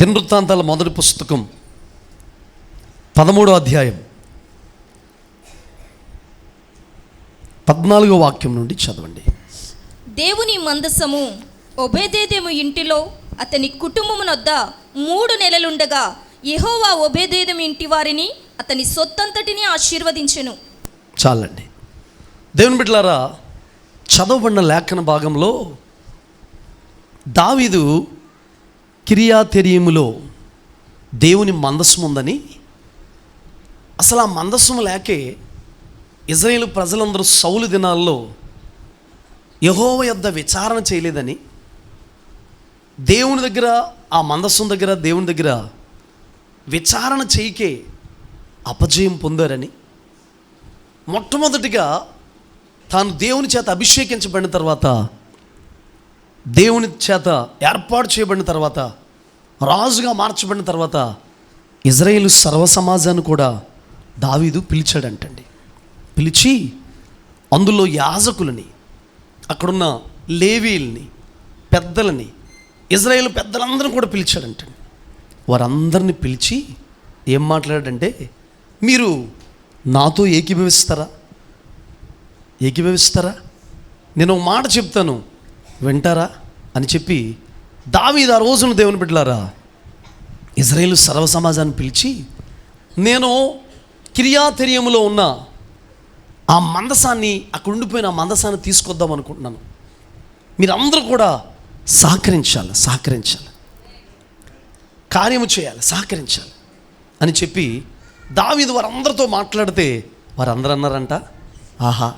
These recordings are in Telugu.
దినవృత్తాంతాల మొదటి పుస్తకం 13వ అధ్యాయం 14వ వాక్యం నుండి చదవండి. దేవుని మందసము ఒబేదేదెము ఇంటిలో అతని కుటుంబమునొద్ద 3 నెలలుండగా యెహోవా ఒబేదేదెము ఇంటి వారిని అతని సొత్తంతటిని ఆశీర్వదించెను. చాలండి. దేవుని బిడ్డలారా, చదవబడిన లేఖన భాగంలో దావీదు కిర్యతెరీములో దేవుని మందసం ఉందని, అసలు ఆ మందసం లేకే ఇజ్రాయేలు ప్రజలందరూ సౌలు దినాల్లో యెహోవా యొద్ద విచారణ చేయలేదని, దేవుని దగ్గర ఆ మందసం దగ్గర దేవుని దగ్గర విచారణ చేయకే అపజయం పొందారని, మొట్టమొదటిగా తాను దేవుని చేత అభిషేకించబడిన తర్వాత, దేవుని చేత ఏర్పాటు చేయబడిన తర్వాత, రాజుగా మార్చబడిన తర్వాత ఇజ్రాయేలు సర్వ సమాజాన్ని కూడా దావీదు పిలిచాడంటండి. పిలిచి అందులో యాజకులని, అక్కడున్న లేవీల్ని, పెద్దలని, ఇజ్రాయేలు పెద్దలందరూ కూడా పిలిచాడంటండి. వారందరిని పిలిచి ఏం మాట్లాడాడంటే, మీరు నాతో ఏకీభవిస్తారా? నేను ఒక మాట చెప్తాను, వింటారా అని చెప్పి దావీదు ఆ రోజున దేవుని బిడ్డలారా ఇజ్రాయేలు సర్వ సమాజాన్ని పిలిచి, నేను కిర్యతెరీములో ఉన్న ఆ మందసాన్ని, అక్కడ ఉండిపోయిన ఆ మందసాన్ని తీసుకొద్దాం అనుకుంటున్నాను, మీరందరూ కూడా సహకరించాలి, కార్యము చేయాలి, సహకరించాలి అని చెప్పి దావీదు వారందరితో మాట్లాడితే వారందరూ అన్నారంట, ఆహా,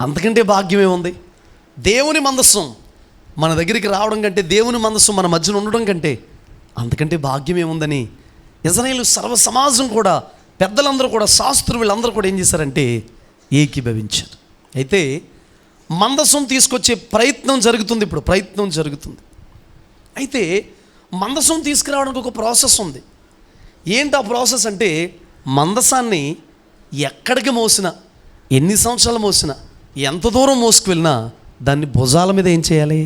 అంతకంటే భాగ్యమే ఉంది. దేవుని మందసం మన దగ్గరికి రావడం కంటే, దేవుని మనస్సు మన మధ్యన ఉండడం కంటే అంతకంటే భాగ్యమేముందని ఇజ్రాయేలు సర్వ సమాజం కూడా, పెద్దలందరూ కూడా, శాస్త్రులు వీళ్ళందరూ కూడా ఏం చేశారంటే ఏకీభవించారు. అయితే మందసం తీసుకొచ్చే ప్రయత్నం జరుగుతుంది. అయితే మందసం తీసుకురావడానికి ఒక ప్రాసెస్ ఉంది. ఏంటి ఆ ప్రాసెస్ అంటే, మందసాన్ని ఎక్కడికి మోసినా, ఎన్ని సంవత్సరాలు మోసినా, ఎంత దూరం మోసుకువెళ్ళినా దాన్ని భుజాల మీద ఏం చేయాలి?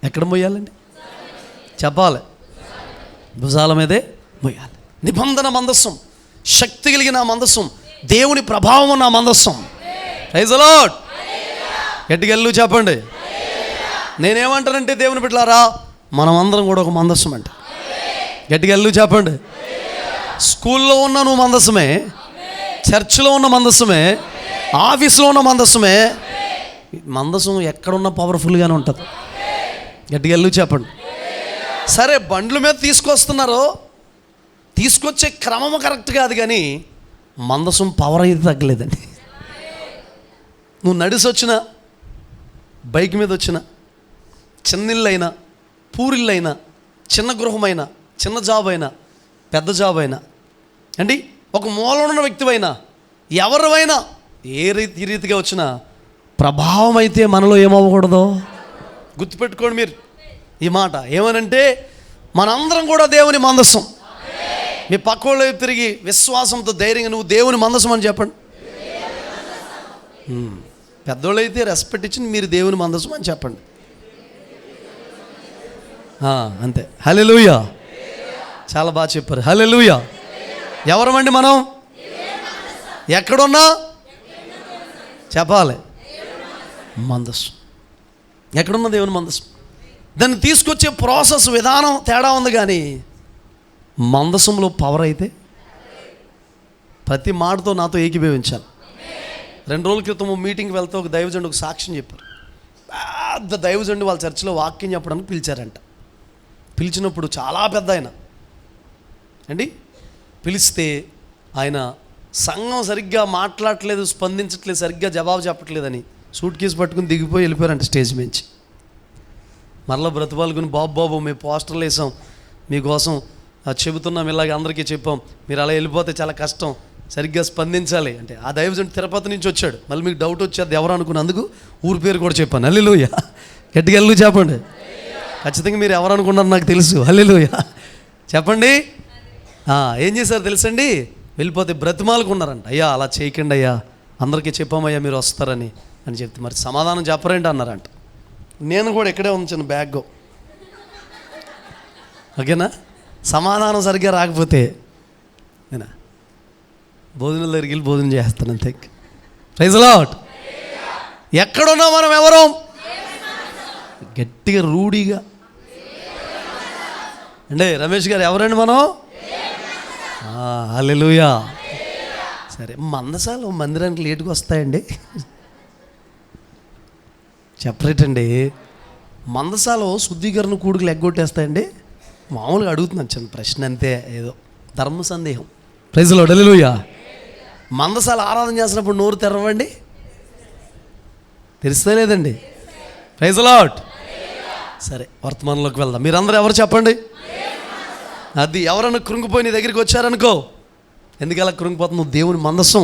ఎక్కడ మోయాలండి? చెప్పాలి. భుజాల మీదే మోయాలి. నిబంధన మందసం, శక్తి కలిగిన మందసం, దేవుని ప్రభావం ఉన్న మందసం. Praise the lord. గట్టిగెళ్ళు చెప్పండి. నేనేమంటానంటే, దేవుని బిడ్డలారా, మనం అందరం కూడా ఒక మందసం అంట. గట్టిగెళ్ళు చెప్పండి. స్కూల్లో ఉన్న నువ్వు మందసమే, చర్చిలో ఉన్న మందసమే, ఆఫీస్లో ఉన్న మందసమే. మందసం ఎక్కడున్నా పవర్ఫుల్గానే ఉంటుంది. గట్టిగా వెళ్ళి చెప్పండి. సరే, బండ్ల మీద తీసుకొచ్చే క్రమము కరెక్ట్ కాదు, కానీ మందసం పవర్ అయితే తగ్గలేదండి. నువ్వు నడిసి వచ్చినా, బైక్ మీద వచ్చినా, చిన్న ఇల్లు అయినా, పూరిల్లు అయినా, చిన్న గృహమైనా, చిన్న జాబ్ అయినా, పెద్ద జాబ్ అయినా అండి, ఒక మూల ఉన్న వ్యక్తివైనా, ఎవరివైనా ఏ రీతిగా వచ్చినా ప్రభావం అయితే మనలో ఏమవ్వకూడదు. గుర్తుపెట్టుకోండి మీరు ఈ మాట. ఏమనంటే, మనందరం కూడా దేవుని మందసం. మీ పక్కోళ్ళు తిరిగి విశ్వాసంతో ధైర్యంగా నువ్వు దేవుని మందసం అని చెప్పండి. పెద్దోళ్ళు అయితే రెస్పెక్ట్ ఇచ్చి మీరు దేవుని మందసం అని చెప్పండి. అంతే. హల్లెలూయా. చాలా బాగా చెప్పారు. హల్లెలూయా. ఎవరమండి మనం? ఎక్కడున్నా చెప్పాలి, మందసం. ఎక్కడున్న దేవుని మందసం. దాన్ని తీసుకొచ్చే ప్రాసెస్ విధానం తేడా ఉంది, కానీ మందసంలో పవర్ అయితే ప్రతి మాటతో నాతో ఏకీభవించాలి. 2 రోజుల క్రితం మీటింగ్కి వెళ్తే ఒక దైవజనుడు ఒక సాక్ష్యం చెప్పారు. పెద్ద దైవజనుడు వాళ్ళ చర్చిలో వాక్యం చెప్పడానికి పిలిచారంట. పిలిచినప్పుడు చాలా పెద్ద ఆయన అండి. పిలిస్తే ఆయన సంఘం సరిగ్గా మాట్లాడట్లేదు, స్పందించట్లేదు, సరిగ్గా జవాబు చెప్పట్లేదని సూట్ కేసు పట్టుకుని దిగిపోయి వెళ్ళిపోయారంట స్టేజ్ నుంచి. మరలా బ్రతిపాలుకుని, బాబు మేము పోస్టర్లు వేసాం, మీకోసం చెబుతున్నాం, ఇలాగ అందరికీ చెప్పాం, మీరు అలా వెళ్ళిపోతే చాలా కష్టం, సరిగ్గా స్పందించాలి అంటే. ఆ దైవజనుడు తిరుపతి నుంచి వచ్చాడు. మళ్ళీ మీకు డౌట్ వచ్చేది ఎవరు అనుకున్నందుకు ఊరి పేరు కూడా చెప్పాను. హల్లెలూయా. గట్టిగా వెళ్ళు చెప్పండి. ఖచ్చితంగా మీరు ఎవరు అనుకున్నారు నాకు తెలుసు. హల్లెలూయా చెప్పండి. ఏం చేశారు తెలుసండి? వెళ్ళిపోతే బ్రతిమాలుకున్నారంట. అయ్యా అలా చేయకండి అయ్యా, అందరికీ చెప్పామయ్యా మీరు వస్తారని అని చెప్తే, మరి సమాధానం చెప్పరేంటి అన్నారంట. నేను కూడా ఇక్కడే ఉంచాను బ్యాగ్. ఓకేనా? సమాధానం సరిగ్గా రాకపోతే నేనా భోజనం దగ్గరికి వెళ్ళి భోజనం చేస్తాను అంతే. Praise lord. ఎక్కడున్నా మనం ఎవరు? గట్టిగా రూఢీగా అంటే రమేష్ గారు ఎవరండి మనం? హల్లెలూయా. సరే, మందసాలు మందిరానికి లేటుగా వస్తాయండి చెప్పరేటండి. మందసాలు శుద్ధీకరణ కూడుకులు ఎగ్గొట్టేస్తాయండి? మామూలుగా అడుగుతున్నాను, చిన్న ప్రశ్న అంతే, ఏదో ధర్మ సందేహం. Praise lord. హల్లెలూయా. మందసాల ఆరాధన చేసినప్పుడు నోరు తెరవండి, తెరిస్తే లేదండి. Praise lord. సరే, వర్తమానంలోకి వెళ్దాం. మీరందరూ ఎవరు చెప్పండి? అది ఎవరన్నా కృంగిపోయి నీ దగ్గరికి వచ్చారనుకో, ఎందుకు అలా కృంగిపోతుంది? నువ్వు దేవుని మందసం,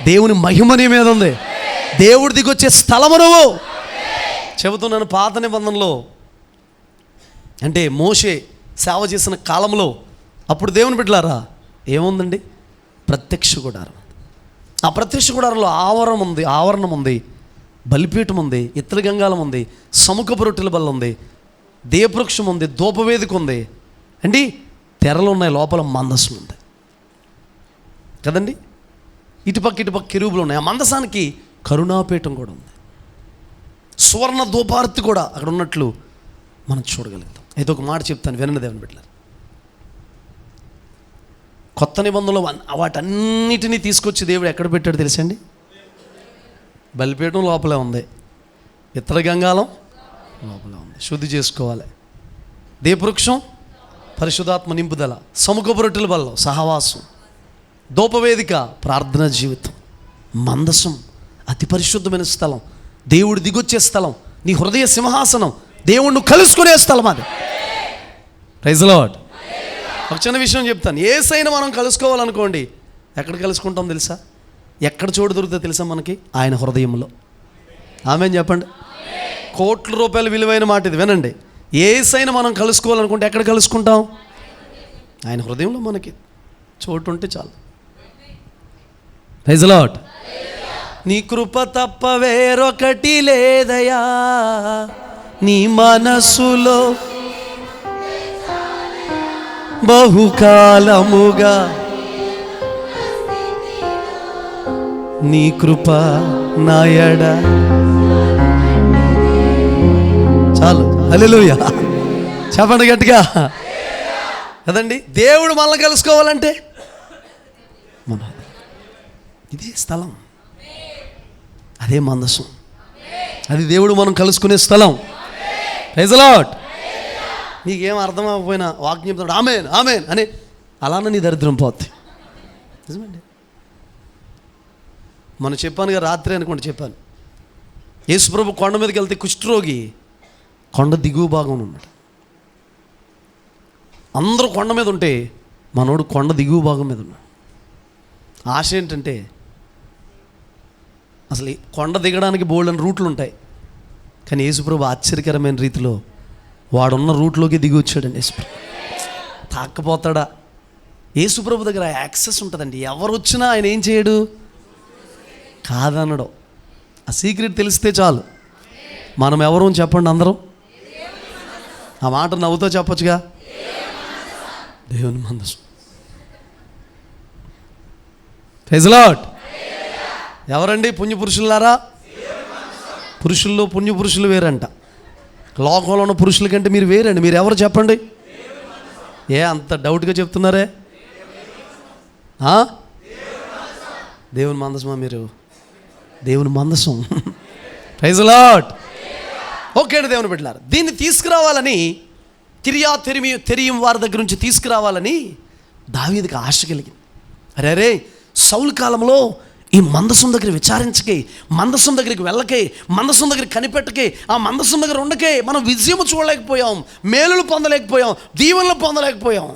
దేవుని మహిమ నీ మీద ఉంది, దేవుడి దిగి వచ్చే స్థలము నువ్వు. చెబుతున్నాను, పాత నిబంధనలో అంటే మోషే సేవ చేసిన కాలంలో అప్పుడు దేవుని బిడ్డలారా ఏముందండి? ప్రత్యక్ష గుడారం. ఆ ప్రత్యక్ష గుడారంలో ఆవరణం ఉంది, బలిపీఠం ఉంది, ఇత్తడి గంగాలం ఉంది, సముఖపు రొట్టెల బల్ల ఉంది, దీపవృక్షం ఉంది, ధూపవేదిక ఉంది అండి, తెరలు ఉన్నాయి, లోపల మందసం ఉంది కదండి. ఇటుపక్క కెరూబులు ఉన్నాయి. ఆ మందసానికి కరుణాపీఠం కూడా ఉంది, సువర్ణ ధూపార్తి కూడా అక్కడ ఉన్నట్లు మనం చూడగలుగుతాం. అయితే ఒక మాట చెప్తాను, వినండి దేవుని బిడ్డలారా. కొత్త నిబంధనలో వాటన్నిటినీ తీసుకొచ్చి దేవుడు ఎక్కడ పెట్టాడు తెలుసండి? బలిపీఠం లోపలే ఉంది, ఇత్తడి గంగాలం లోపలే ఉంది, శుద్ధి చేసుకోవాలి, దీపవృక్షం పరిశుద్ధాత్మ నింపుదల, సముఖపు రొట్టెల బల్ల సహవాసం, ధూపవేదిక ప్రార్థనా జీవితం, మందసం అతి పరిశుద్ధమైన స్థలం, దేవుడు దిగొచ్చే స్థలం, నీ హృదయ సింహాసనం, దేవుణ్ణి కలుసుకునే స్థలం అది. Praise lord. ఒక చిన్న విషయం చెప్తాను. యేసయ్యను మనం కలుసుకోవాలనుకోండి, ఎక్కడ కలుసుకుంటాం తెలుసా? ఎక్కడ చోటు దొరుకుతుందో తెలుసా మనకి? ఆయన హృదయంలో. ఆమేన్ చెప్పండి. కోట్ల రూపాయల విలువైన మాట ఇది, వినండి. యేసయ్యను మనం కలుసుకోవాలనుకుంటే ఎక్కడ కలుసుకుంటాం? ఆయన హృదయంలో మనకి చోటు ఉంటే చాలు. Praise lord. నీ కృప తప్ప వేరొకటి లేదయా, నీ మనసులో బహుకాలముగా నీ కృప నాయడ చాలు. హల్లెలూయా. చెప్పండి గట్టిగా కదండి. దేవుడు మనల్ని కలుసుకోవాలంటే మన ఇదే స్థలం, అదే మందసం, అది దేవుడు మనం కలుసుకునే స్థలం. Praise lord. నీకేం అర్థం అవ్వకపోయినా వాక్యం చెప్తాడు ఆమేన్ ఆమేన్ అని, అలానే నీ దరిద్రం పోద్ది. నిజమండి. మనం చెప్పానుగా రాత్రి అనుకోండి, చెప్పాను, యేసుప్రభు కొండ మీదకి వెళ్తే కుష్ఠరోగి కొండ దిగువ భాగం ఉన్నాడు. అందరూ కొండ మీద ఉంటే మనోడు కొండ దిగువ భాగం మీద ఉన్నాడు. ఆశ ఏంటంటే అసలు కొండ దిగడానికి బోల్డని రూట్లు ఉంటాయి, కానీ యేసుప్రభు ఆశ్చర్యకరమైన రీతిలో వాడున్న రూట్లోకి దిగి వచ్చాడండి. యేసుప్రభు తాకపోతాడా? యేసుప్రభు దగ్గర యాక్సెస్ ఉంటుందండి. ఎవరు వచ్చినా ఆయన ఏం చేయడు, కాదనడు. ఆ సీక్రెట్ తెలిస్తే చాలు. మనం ఎవరు చెప్పండి అందరం? ఆ మాట నవ్వుతో చెప్పొచ్చుగా, దేవుని మందసం. Praise lord. ఎవరండి పుణ్యపురుషులారా? పురుషుల్లో పుణ్యపురుషులు వేరంట. లోకంలో ఉన్న పురుషుల కంటే మీరు వేరండి. మీరు ఎవరు చెప్పండి? ఏ అంత డౌట్గా చెప్తున్నారే? దేవుని మందసమా మీరు? దేవుని మందసం. Praise lord. ఓకే అండి దేవుని బిడ్డలారా, దీన్ని తీసుకురావాలని తెరియం వారి దగ్గర నుంచి తీసుకురావాలని దావీదుకి ఆశ కలిగింది. అరే సౌలు కాలంలో ఈ మందసం దగ్గర విచారించకే, మందసం దగ్గరికి వెళ్ళకే, మందసం దగ్గర కనిపెట్టకే, ఆ మందసం దగ్గర ఉండకే మనం విజయం చూడలేకపోయాం, మేలులు పొందలేకపోయాం, దీవెనలు పొందలేకపోయాం.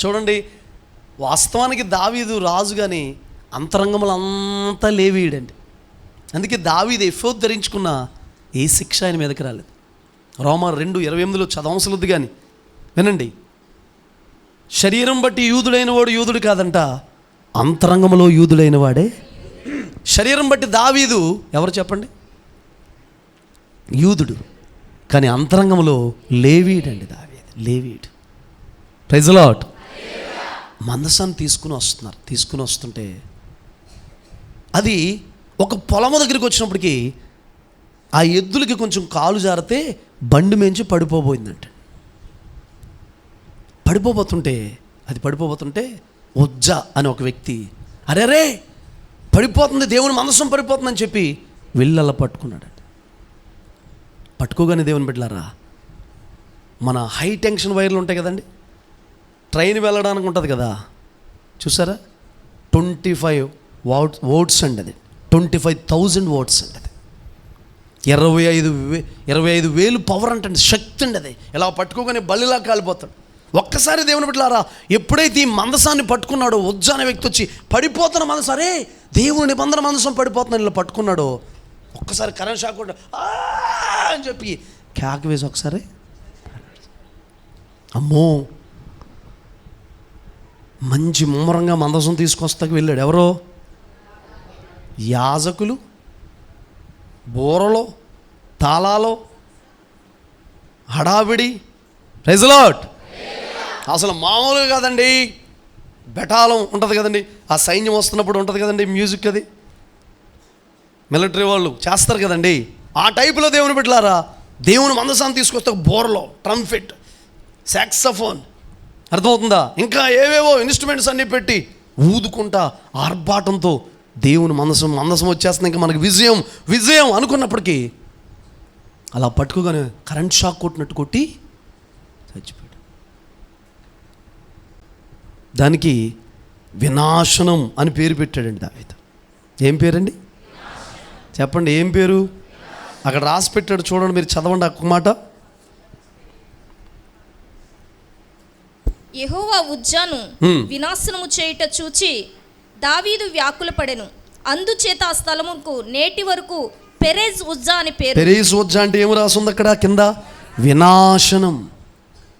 చూడండి, వాస్తవానికి దావీదు రాజు కానీ అంతరంగములంతా లేవీయుడండి. అందుకే దావీదు ఎఫోద్ ధరించుకున్న ఏ శిక్ష ఆయన మీదకి రాలేదు. రోమా 2:28 చదవసలొద్దు కానీ వినండి. శరీరం బట్టి యూదుడైన వాడు యూదుడు కాదంట, అంతరంగంలో యూదుడైన వాడే. శరీరం బట్టి దావీదు ఎవరు చెప్పండి? యూదుడు, కానీ అంతరంగంలో లేవీయుడండి. దావీదు లేవీయుడు. Praise the lord. మందసాన్ని తీసుకుని వస్తుంటే అది ఒక పొలము దగ్గరికి వచ్చినప్పటికీ ఆ ఎద్దులకి కొంచెం కాలు జారితే బండి మేంచి పడిపోబోయిందంట. పడిపోబోతుంటే ఉజ్జా అని ఒక వ్యక్తి అరే పడిపోతుంది, దేవుని మందసం పడిపోతుందని చెప్పి వెళ్ళలా పట్టుకున్నాడంట. పట్టుకోగానే దేవుని బిడ్డలారా, మన హై టెన్షన్ వైర్లు ఉంటాయి కదండి, ట్రైన్ వెళ్ళడానికి ఉంటుంది కదా, చూసారా, 25 వోల్ట్స్ అండి. అది 25,000 వోల్ట్స్ అండి. అది 25,000 పవర్ అంటే శక్తి అండి. అది ఇలా పట్టుకోగానే బల్లిలా కాలిపోతాడు. ఒక్కసారి దేవుని బిడ్డలారా, ఎప్పుడైతే ఈ మందసాన్ని పట్టుకున్నాడో, ఉజ్జా అనే వ్యక్తి వచ్చి పడిపోతున్న మందసం, అరే దేవుని నిబంధన మందసం పడిపోతున్నాడు, ఇలా పట్టుకున్నాడో ఒక్కసారి కరెంట్ షాక్ కొట్ట అని చెప్పి కేక వేసి ఒకసారి అమ్మో మంచి ముమ్మరంగా మందసం తీసుకొస్తాకి వెళ్ళాడు. ఎవరో యాజకులు, బోరలో, తాళాలో, హడావిడి. Praise the lord. అసలు మామూలుగా కాదండి, బెటాలం ఉంటుంది కదండి, ఆ సైన్యం వస్తున్నప్పుడు ఉంటుంది కదండి మ్యూజిక్, అది మిలిటరీ వాళ్ళు చేస్తారు కదండి, ఆ టైపులో దేవుని బిడ్డలారా దేవుని మందసాన్ని తీసుకొస్తే బోర్లో ట్రంపెట్, సాక్సఫోన్, అర్థమవుతుందా, ఇంకా ఏవేవో ఇన్స్ట్రుమెంట్స్ అన్నీ పెట్టి ఊదుకుంటా ఆర్భాటంతో దేవుని మందసం వచ్చేస్తుంది. ఇంకా మనకి విజయం అనుకున్నప్పటికీ అలా పట్టుకోగానే కరెంట్ షాక్ కొట్టినట్టు కొట్టి చచ్చిపోయాడు. దానికి వినాశనం అని పేరు పెట్టాడండి దావీదు. ఏం పేరండి చెప్పండి, ఏం పేరు? అక్కడ రాసి పెట్టాడు, చూడండి, మీరు చదవండి ఆ మాట. యెహోవా ఉజ్జాను వినాశనము చేయుట చూచి దావీదు వ్యాకులపడెను. అందుచేత ఆ స్థలముకు నేటి వరకు పెరేజ్ ఉజ్జా అని పేరు. పెరేజ్ ఉజ్జా అంటే ఏమి రాసింది అక్కడ కింద? వినాశనం.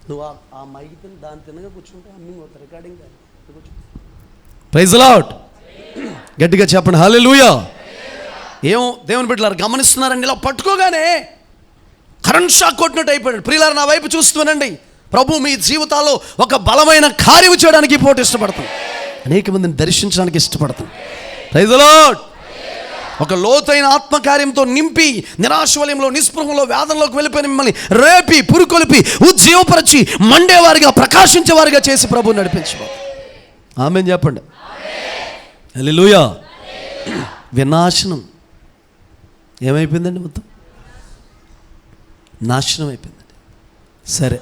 నువ్వు ఆ మైక్ దాని తినగా కూర్చుంటే రికార్డింగ్. Praise the Lord. గట్టిగా చెప్పండి హల్లెలూయా. ఏమో దేవుని బిడ్డలారా గమనిస్తున్నారండి, ఇలా పట్టుకోగానే కరెంట్ షాక్ కొట్టినట్టు అయిపోయాడు. ప్రియులారా నా వైపు చూస్తున్నానండి, ప్రభు మీ జీవితాల్లో ఒక బలమైన కార్యం చేయడానికి పోటీ ఇష్టపడతాం, అనేక మందిని దర్శించడానికి ఇష్టపడతాం. Praise the lord. ఒక లోతైన ఆత్మకార్యంతో నింపి నిరాశవలయంలో, నిస్పృహంలో, వేదనలోకి వెళ్ళిపోయిన మిమ్మల్ని రేపి పురుకొలిపి ఉజ్జీవపరిచి మండేవారిగా, ప్రకాశించేవారిగా చేసి ప్రభువు నడిపించబోతాం. ఆమేన్ చెప్పండి. హల్లెలూయా. వినాశనం ఏమైపోయిందండి? మొత్తం నాశనం అయిపోయిందండి. సరే,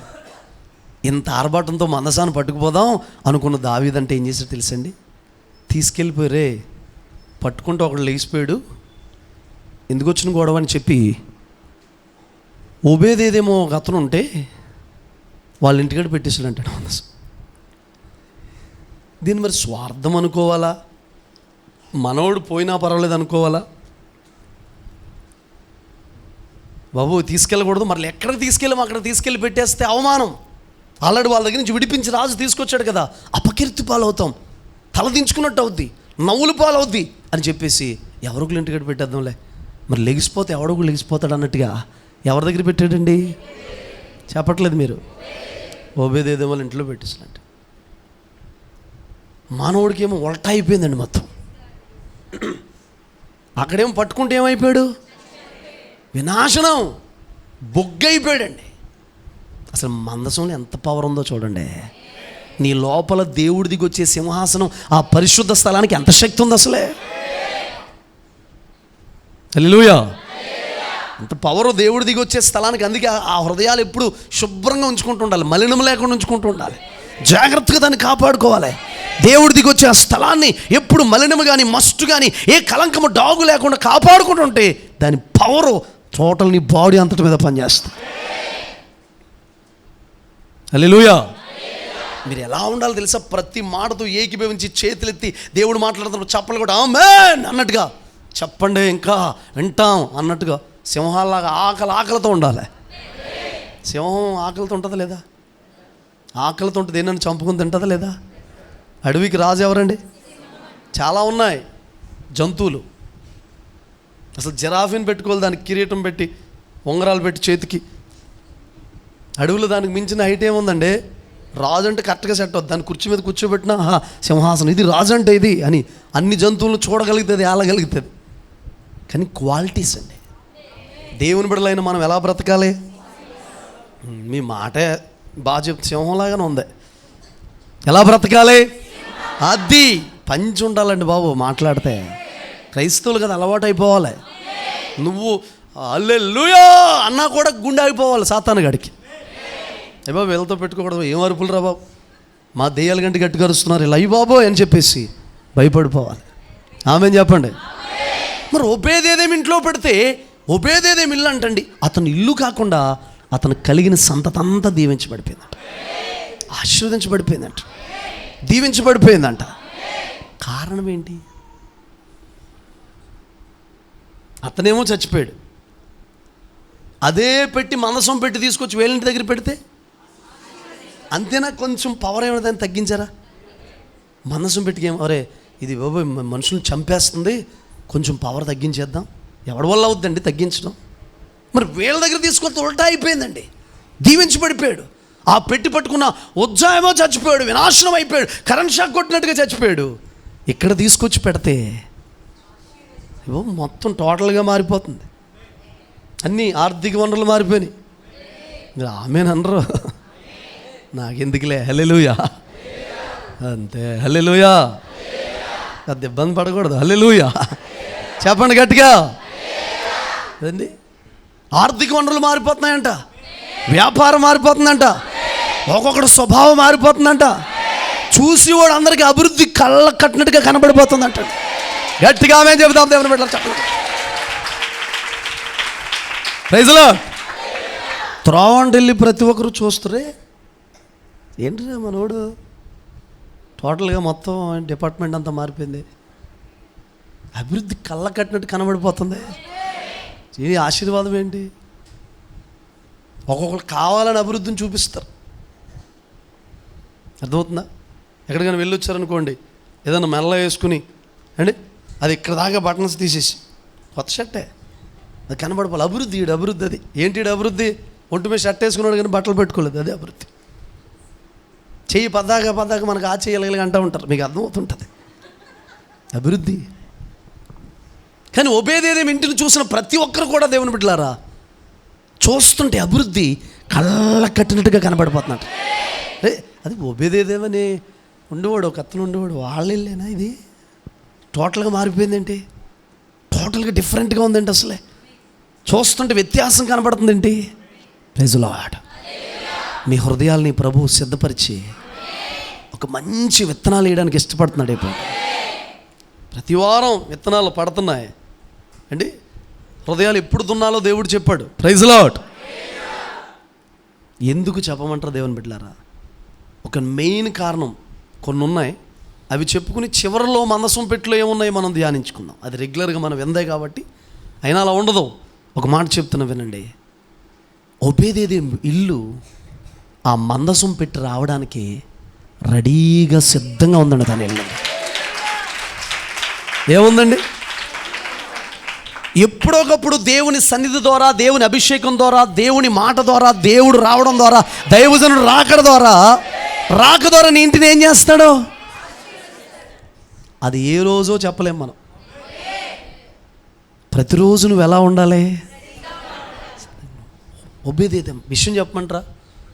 ఇంత ఆర్భాటంతో మందసాన్ని పట్టుకుపోదాం అనుకున్న దావీదంటే ఏం చేశాడు తెలుసండి? తీసుకెళ్ళిపోయారే, పట్టుకుంటూ ఒకడు లేచిపోయాడు, ఎందుకు వచ్చిన గొడవ అని చెప్పి ఓబేదేదేమో ఒక అతను ఉంటే వాళ్ళ ఇంటికాడ పెట్టేసాడు అంటాడు మందసం. దీన్ని మరి స్వార్థం అనుకోవాలా, మనోడు పోయినా పర్వాలేదు అనుకోవాలా? బాబు తీసుకెళ్ళకూడదు, మరి ఎక్కడికి తీసుకెళ్ళాము అక్కడ తీసుకెళ్ళి పెట్టేస్తే అవమానం. ఆల్రెడీ వాళ్ళ దగ్గర నుంచి విడిపించి రాజు తీసుకొచ్చాడు కదా, అపకీర్తి పాలవుతాం, తలదించుకున్నట్టు అవుద్ది, నవ్వులు పాలవుద్ది అని చెప్పేసి ఎవరికి ఇంటికాడ పెట్టేద్దాంలే, మరి లెగిసిపోతే ఎవడొకరు లెగిసిపోతాడు అన్నట్టుగా ఎవరి దగ్గర పెట్టాడండి? చెప్పట్లేదు మీరు? ఓబేదేదేమో వాళ్ళ ఇంట్లో పెట్టేసినట్టు. మానవుడికి ఏమో ఉల్టా అయిపోయిందండి మొత్తం. అక్కడేమో పట్టుకుంటే ఏమైపోయాడు? వినాశనం, బొగ్గైపోయాడండి. అసలు మందసంలో ఎంత పవర్ ఉందో చూడండి. నీ లోపల దేవుడి దిగి వచ్చే సింహాసనం, ఆ పరిశుద్ధ స్థలానికి ఎంత శక్తి ఉంది అసలే. హల్లెలూయా. అంత పవర్ దేవుడి దిగి వచ్చే స్థలానికి. అందుకే ఆ హృదయాలు ఎప్పుడు శుభ్రంగా ఉంచుకుంటూ ఉండాలి, మలినం లేకుండా ఉంచుకుంటూ ఉండాలి, జాగ్రత్తగా దాన్ని కాపాడుకోవాలి. దేవుడి దిగి వచ్చే ఆ స్థలాన్ని ఎప్పుడు మలినము కానీ మస్టు కానీ ఏ కలంకము డాగు లేకుండా కాపాడుకుంటూ ఉంటే దాని పవరు టోటల్ నీ బాడీ అంతటి మీద పనిచేస్తుంది. హల్లెలూయా. మీరు ఎలా ఉండాలో తెలుసా? ప్రతి మాటతో ఏకీభవించి చేతులెత్తి దేవుడు మాట్లాడుతున్నప్పుడు చప్పలు కూడా ఆమేన్ అన్నట్టుగా చెప్పండి, ఇంకా వింటాం అన్నట్టుగా సింహాలాగా ఆకలితో ఉండాలి. సింహం ఆకలితో ఉంటుందా లేదా? ఆకలితో ఉంటుంది, ఏమన్నా చంపుకుని తింటుందా లేదా? అడవికి రాజు ఎవరండి? చాలా ఉన్నాయి జంతువులు. అసలు జిరాఫీని పెట్టుకోవాలి, దానికి కిరీటం పెట్టి ఉంగరాలు పెట్టి చేతికి, అడవులు దానికి మించిన హైట్ ఏముందండి? రాజు అంటే కరెక్ట్గా సెట్ అవుతుంది. దాన్ని కుర్చీ మీద కూర్చోబెట్టినా సింహాసనం, ఇది రాజు అంటే ఇది అని అన్ని జంతువులను చూడగలుగుతుంది, ఆలగలుగుతుంది. కానీ క్వాలిటీస్ అండి. దేవుని బిడ్డలైన మనం ఎలా బ్రతకాలి? మీ మాటే బాగా చెప్తే సింహంలాగానే ఉంది. ఎలా బ్రతకాలి? అది పంచి ఉండాలండి బాబు. మాట్లాడితే క్రైస్తవులు కదా అలవాటు అయిపోవాలి. నువ్వు హల్లెలూయా అన్నా కూడా గుండె అయిపోవాలి సాతాను గడికి. ఏ బాబు వీళ్ళతో పెట్టుకోకూడదు, ఏం అరుపులు రా బాబు, మా దెయ్యాల గంట గట్టిగా అరుస్తున్నారు ఇలా అయ్యి బాబో అని చెప్పేసి భయపడిపోవాలి. ఆమెన్ చెప్పండి. మరి ఒబేదేదేమి ఇంట్లో పెడితే, ఒబేదేదేమి ఇల్లు అంటండి, అతను ఇల్లు కాకుండా అతను కలిగిన సంతతంతా దీవించబడిపోయిందంట, ఆశీర్వదించబడిపోయిందంట, దీవించబడిపోయిందంట. కారణం ఏంటి? అతనేమో చచ్చిపోయాడు. అదే పెట్టి మందసం పెట్టి తీసుకొచ్చి వేలింటి దగ్గర పెడితే అంతేనా? కొంచెం పవర్ ఏమైనా తగ్గించారా? మందసం పెట్టి అరే ఇది బాబోయ్ మనుషులను చంపేస్తుంది, కొంచెం పవర్ తగ్గించేద్దాం. ఎవడి వల్ల అవుద్దండి తగ్గించడం? మరి వీళ్ళ దగ్గర తీసుకొస్తే ఉల్టా అయిపోయిందండి, దీవించబడిపోయాడు. ఆ పెట్టి పట్టుకున్న ఉజ్జాయేమో చచ్చిపోయాడు, వినాశనం అయిపోయాడు, కరెంట్ షాక్ కొట్టినట్టుగా చచ్చిపోయాడు. ఇక్కడ తీసుకొచ్చి పెడితే ఇవో మొత్తం టోటల్గా మారిపోతుంది. అన్నీ ఆర్థిక వనరులు మారిపోయినాయి. మీరు ఆమెననరు, నాకెందుకులే, హల్లెలూయా అంతే, హల్లెలూయా. పెద్ద ఇబ్బంది పడకూడదు, హల్లెలూయా చెప్పండి గట్టిగా. అదండి ఆర్థిక వనరులు మారిపోతున్నాయంట, వ్యాపారం మారిపోతుందంట, ఒక్కొక్కటి స్వభావం మారిపోతుందంట, చూసి వాడు అందరికీ అభివృద్ధి కళ్ళ కట్టినట్టుగా కనబడిపోతుందంట. గట్టిగా ఆమె చెబుతాం దేవుని బిడ్డలు చెప్పండి. Praise lord. త్రోవండి వెళ్ళి ప్రతి ఒక్కరు చూస్తురే, ఏంటి మనోడు టోటల్గా మొత్తం డిపార్ట్మెంట్ అంతా మారిపోయింది, అభివృద్ధి కళ్ళ కట్టినట్టు కనబడిపోతుంది. ఈ ఆశీర్వాదం ఏంటి? ఒక్కొక్కరు కావాలని అభివృద్ధిని చూపిస్తారు. అర్థమవుతుందా? ఎక్కడికైనా వెళ్ళొచ్చారనుకోండి, ఏదైనా మెల్ల వేసుకుని అండి అది ఇక్కడ దాకా బటన్స్ తీసేసి కొత్త షర్టే అది కనబడిపోవాలి. అభివృద్ధి, ఈడు అభివృద్ధి. అది ఏంటి ఈడు అభివృద్ధి? ఒంటి మీద షర్ట్ వేసుకున్నాడు కానీ బట్టలు పెట్టుకోలేదు, అదే అభివృద్ధి. చెయ్యి పద్దాక మనకు ఆ చేయగలిగి అంటూ ఉంటారు, మీకు అర్థమవుతుంటుంది అభివృద్ధి. కానీ ఒబేదేదేమి ఇంటిని చూసిన ప్రతి ఒక్కరు కూడా దేవుని బిడ్డలారా చూస్తుంటే అభివృద్ధి కళ్ళ కట్టినట్టుగా కనబడిపోతున్నట్టు. అది ఒబేదేదేమని ఉండేవాడు, ఒక అతను ఉండేవాడు, వాళ్ళేనా ఇది టోటల్గా మారిపోయిందేంటి, టోటల్గా డిఫరెంట్గా ఉందేంటి, అసలే చూస్తుంటే వ్యత్యాసం కనబడుతుంది ఏంటి. Praise lord. మీ హృదయాల్ని ప్రభువు సిద్ధపరిచి ఒక మంచి విత్తనాలు వేయడానికి ఇష్టపడుతున్నాడు. ఇప్పుడు ప్రతి వారం విత్తనాలు పడుతున్నాయి అండి. హృదయాలు ఎప్పుడు దున్నాలో దేవుడు చెప్పాడు. Praise lord. ఎందుకు చెప్పమంటారు దేవుని బిడ్డలారా? ఒక మెయిన్ కారణం కొన్ని ఉన్నాయి, అవి చెప్పుకుని చివరిలో మందసం పెట్టులో ఏమున్నాయి మనం ధ్యానించుకుందాం. అది రెగ్యులర్గా మనం విందే కాబట్టి అయినా అలా ఉండదు. ఒక మాట చెప్తున్నా వినండి. ఒబేదేదేము ఇల్లు ఆ మందసం పెట్టి రావడానికి రెడీగా సిద్ధంగా ఉందండి. దాని ఇల్లు ఏముందండి? ఎప్పుడొకప్పుడు దేవుని సన్నిధి ద్వారా, దేవుని అభిషేకం ద్వారా, దేవుని మాట ద్వారా, దేవుడు రావడం ద్వారా, దైవజనుడు రాక ద్వారా నీ ఇంటిని ఏం చేస్తాడో అది ఏ రోజో చెప్పలేం మనం. ప్రతిరోజు నువ్వు ఎలా ఉండాలి? ఒబేదేదేము విషయం చెప్పమంటారా?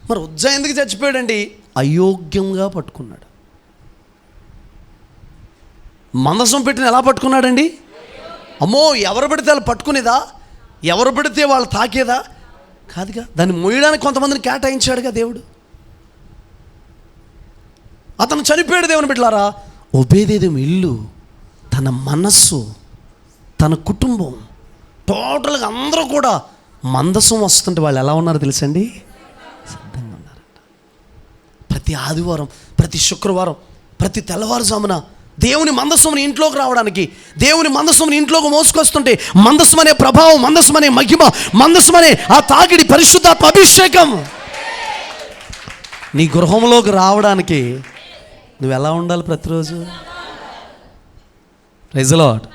మరి ఉజ్జా ఎందుకు చచ్చిపోయాడండి? అయోగ్యంగా పట్టుకున్నాడు. మందసం పెట్టిన ఎలా పట్టుకున్నాడండి? అమ్మో, ఎవరు పడితే వాళ్ళు పట్టుకునేదా, ఎవరు పడితే వాళ్ళు తాకేదా కాదుగా. దాన్ని మోయడానికి కొంతమందిని కేటాయించాడుగా దేవుడు. అతను చనిపోయాడు. దేవుని బిడ్డలారా, ఒబేదేదేము ఇల్లు, తన మనస్సు, తన కుటుంబం టోటల్గా అందరూ కూడా మందసం వస్తుంటే వాళ్ళు ఎలా ఉన్నారు తెలుసండి? సిద్ధంగా ఉన్నారంట. ప్రతి ఆదివారం, ప్రతి శుక్రవారం, ప్రతి తెల్లవారుజామున దేవుని మందస్సుని ఇంట్లోకి రావడానికి, దేవుని మందస్సుని ఇంట్లోకి మోసుకొస్తుంటే మందస్సు అనే ప్రభావం, మందస్సు అనే మహిమ, మందస్సు అనే ఆ తాకిడి, పరిశుద్ధాత్మ అభిషేకం నీ గృహంలోకి రావడానికి నువ్వు ఎలా ఉండాలి ప్రతిరోజు? Praise the lord.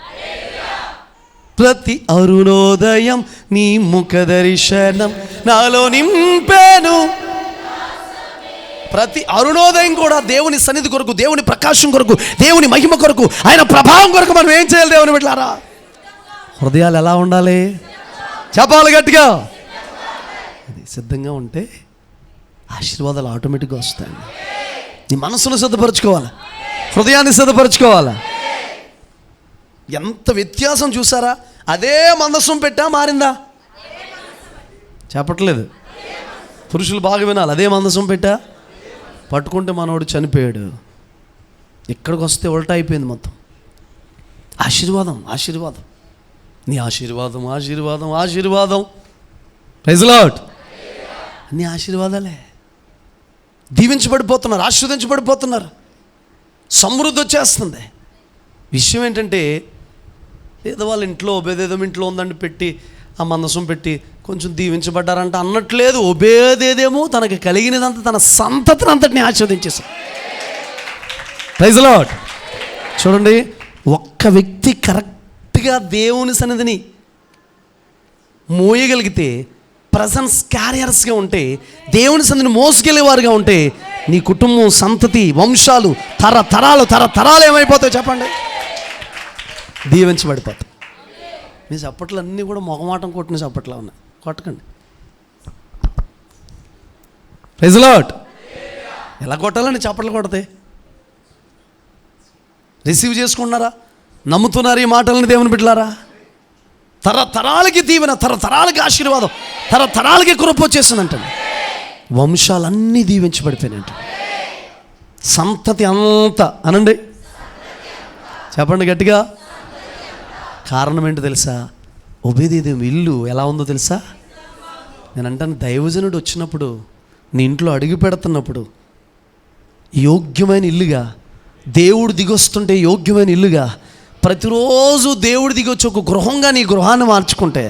ప్రతి అరుణోదయం నీ ముఖ దర్శనం నాలో నింపాను ప్రతి అరుణోదయం కూడా దేవుని సన్నిధి కొరకు, దేవుని ప్రకాశం కొరకు, దేవుని మహిమ కొరకు, ఆయన ప్రభావం కొరకు మనం ఏం చేయాలి దేవుని బిడ్డలారా? హృదయాలు ఎలా ఉండాలి? చెప్పాలి గట్టిగా. అది సిద్ధంగా ఉంటే ఆశీర్వాదాలు ఆటోమేటిక్గా వస్తాయి. నీ మనసును సిద్ధపరచుకోవాలి, హృదయాన్ని సిద్ధపరచుకోవాలి. ఎంత వ్యత్యాసం చూసారా? అదే మందసం పెట్టా మారిందా? చెప్పట్లేదు. పురుషులు బాగా వినాలి. అదే మందసం పెట్టా పట్టుకుంటే మనోడు చనిపోయాడు. ఇక్కడికి వస్తే ఉల్టా అయిపోయింది మొత్తం. ఆశీర్వాదం, ఆశీర్వాదం, నీ ఆశీర్వాదం, ఆశీర్వాదం, ఆశీర్వాదం. Praise lord. అన్ని ఆశీర్వాదాలే. దీవించబడిపోతున్నారు, ఆశీర్వదించబడిపోతున్నారు, సమృద్ధి వచ్చేస్తుంది. విషయం ఏంటంటే ఏదో వాళ్ళ ఇంట్లో ఒబేదేదం ఇంట్లో ఉందండి పెట్టి ఆ మందసం పెట్టి కొంచెం దీవించబడ్డారంట అన్నట్లేదు. ఒబేదేదేమో తనకి కలిగినదంతా తన సంతతిని అంతటిని ఆశీర్వదించేశాడు. Praise lord. చూడండి, ఒక్క వ్యక్తి కరెక్ట్గా దేవుని సన్నిధిని మోయగలిగితే, ప్రజెన్స్ క్యారియర్స్గా ఉంటే, దేవుని సన్నిధిని మోసుకెళ్ళేవారుగా ఉంటే, నీ కుటుంబం, సంతతి, వంశాలు, తరతరాలు ఏమైపోతాయి చెప్పండి? దీవించబడిపోతాయి. మీ చప్పట్లు అన్నీ కూడా మొగమాటం కొట్టిన చప్పట్లో ఉన్నాయి. కొట్టకండి. Praise Lord. ఎలా కొట్టాలండి చప్పట్లు కొడితే? రిసీవ్ చేసుకుంటున్నారా? నమ్ముతున్నారు ఈ మాటలని దేవుని బిడ్డలారా? తరతరాలకి దీవెన, తరతరాలకి ఆశీర్వాదం, తరతరాలకి కృప వచ్చేసిందంటండి. వంశాలన్నీ దీవించబడిపోయినాయంట. సంతతి అంతా అనండి, చెప్పండి గట్టిగా. కారణం ఏంటో తెలుసా? ఒబేదేదోము ఇల్లు ఎలా ఉందో తెలుసా? నేను అంటాను, దైవజనుడు వచ్చినప్పుడు నీ ఇంట్లో అడుగు పెడుతున్నప్పుడు యోగ్యమైన ఇల్లుగా, దేవుడు దిగొస్తుంటే యోగ్యమైన ఇల్లుగా, ప్రతిరోజు దేవుడు దిగొచ్చి ఒక గృహంగా నీ గృహాన్ని మార్చుకుంటే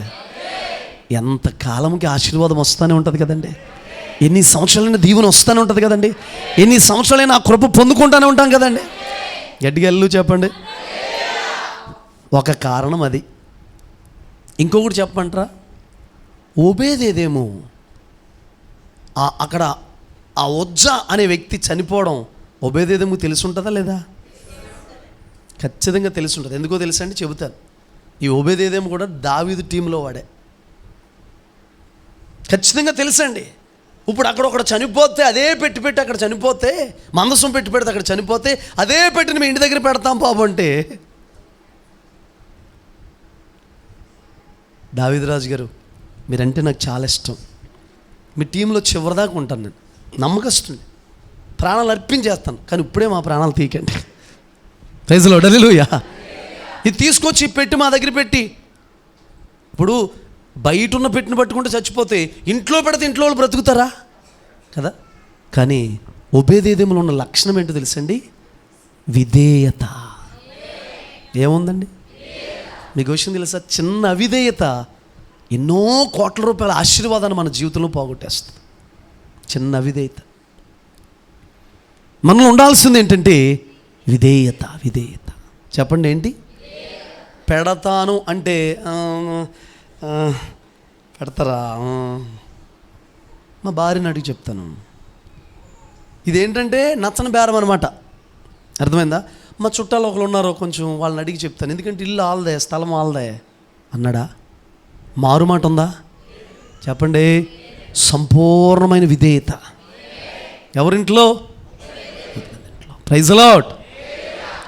ఎంత కాలంకి ఆశీర్వాదం వస్తూనే ఉంటుంది కదండి. ఎన్ని సంవత్సరాలైనా దీవెన వస్తూనే ఉంటుంది కదండి. ఎన్ని సంవత్సరాలైనా ఆ కృప పొందుకుంటూనే ఉంటాం కదండి. గట్టిగా ఎల్లు చెప్పండి. ఒక కారణం అది. ఇంకొకటి చెప్పంటారా? ఒబేదేదేమో అక్కడ ఆ ఉజ్జా అనే వ్యక్తి చనిపోవడం ఒబేదేదేమో తెలిసి ఉంటుందా లేదా? ఖచ్చితంగా తెలిసి ఉంటుంది. ఎందుకో తెలుసా అండి? చెబుతాను. ఈ ఒబేదేదేమో కూడా దావీదు టీంలో వాడే. ఖచ్చితంగా తెలుసండి. ఇప్పుడు అక్కడ ఒకడు చనిపోతే, అదే పెట్టి అక్కడ చనిపోతే, మందసం పెడితే అక్కడ చనిపోతే, అదే పెట్టిని మీ ఇంటి దగ్గర పెడతాం బాబు అంటే, దావీదు రాజు గారు మీరంటే నాకు చాలా ఇష్టం, మీ టీంలో చివరిదాకా ఉంటాను, నేను నమ్మకస్తుంది, ప్రాణాలు అర్పించేస్తాను, కానీ ఇప్పుడే మా ప్రాణాలు తీయకండి. Praise lord. హల్లెలూయా. ఇది తీసుకొచ్చి పెట్టి మా దగ్గర పెట్టి, ఇప్పుడు బయట ఉన్న పెట్టిన పట్టుకుంటే చచ్చిపోతే ఇంట్లో పెడితే ఇంట్లో వాళ్ళు బ్రతుకుతారా కదా? కానీ ఒబేదేదోములో ఉన్న లక్షణం ఏంటో తెలుసండి? విధేయత. ఏముందండి మీకు విషయం తెలుసా? చిన్న అవిధేయత ఎన్నో కోట్ల రూపాయల ఆశీర్వాదాన్ని మన జీవితంలో పోగొట్టేస్తుంది. చిన్న అవిధేయత. మనలో ఉండాల్సింది ఏంటంటే విధేయత. విధేయత. చెప్పండి ఏంటి? పెడతాను అంటే పెడతారా? మా భార్యని అడిగి చెప్తాను. ఇదేంటంటే నచ్చని బేరం అనమాట. అర్థమైందా? మా చుట్టాలు ఒకరు ఉన్నారో, కొంచెం వాళ్ళని అడిగి చెప్తాను, ఎందుకంటే ఇల్లు ఆల్దే, స్థలం ఆల్దే అన్నాడా? మారుమాట ఉందా? చెప్పండి. సంపూర్ణమైన విధేయత ఎవరింట్లో? Praise lord.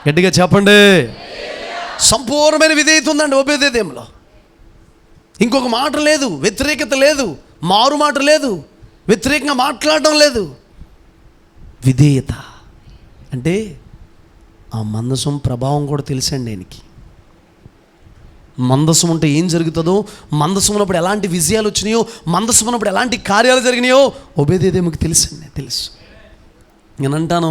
గట్టిగా చెప్పండి. సంపూర్ణమైన విధేయత ఉందండి ఒబేదేదోములో. ఇంకొక మాట లేదు, వ్యతిరేకత లేదు, మారు మాట లేదు, వ్యతిరేకంగా మాట్లాడడం లేదు. విధేయత అంటే ఆ మందసం ప్రభావం కూడా తెలుసండి ఆయనకి. మందసం ఉంటే ఏం జరుగుతుందో, మందసం ఉన్నప్పుడు ఎలాంటి విజయాలు వచ్చినాయో, మందసం ఉన్నప్పుడు ఎలాంటి కార్యాలు జరిగినాయో ఒబేదేదోముకి తెలుసండి. తెలుసు. నేను అంటాను,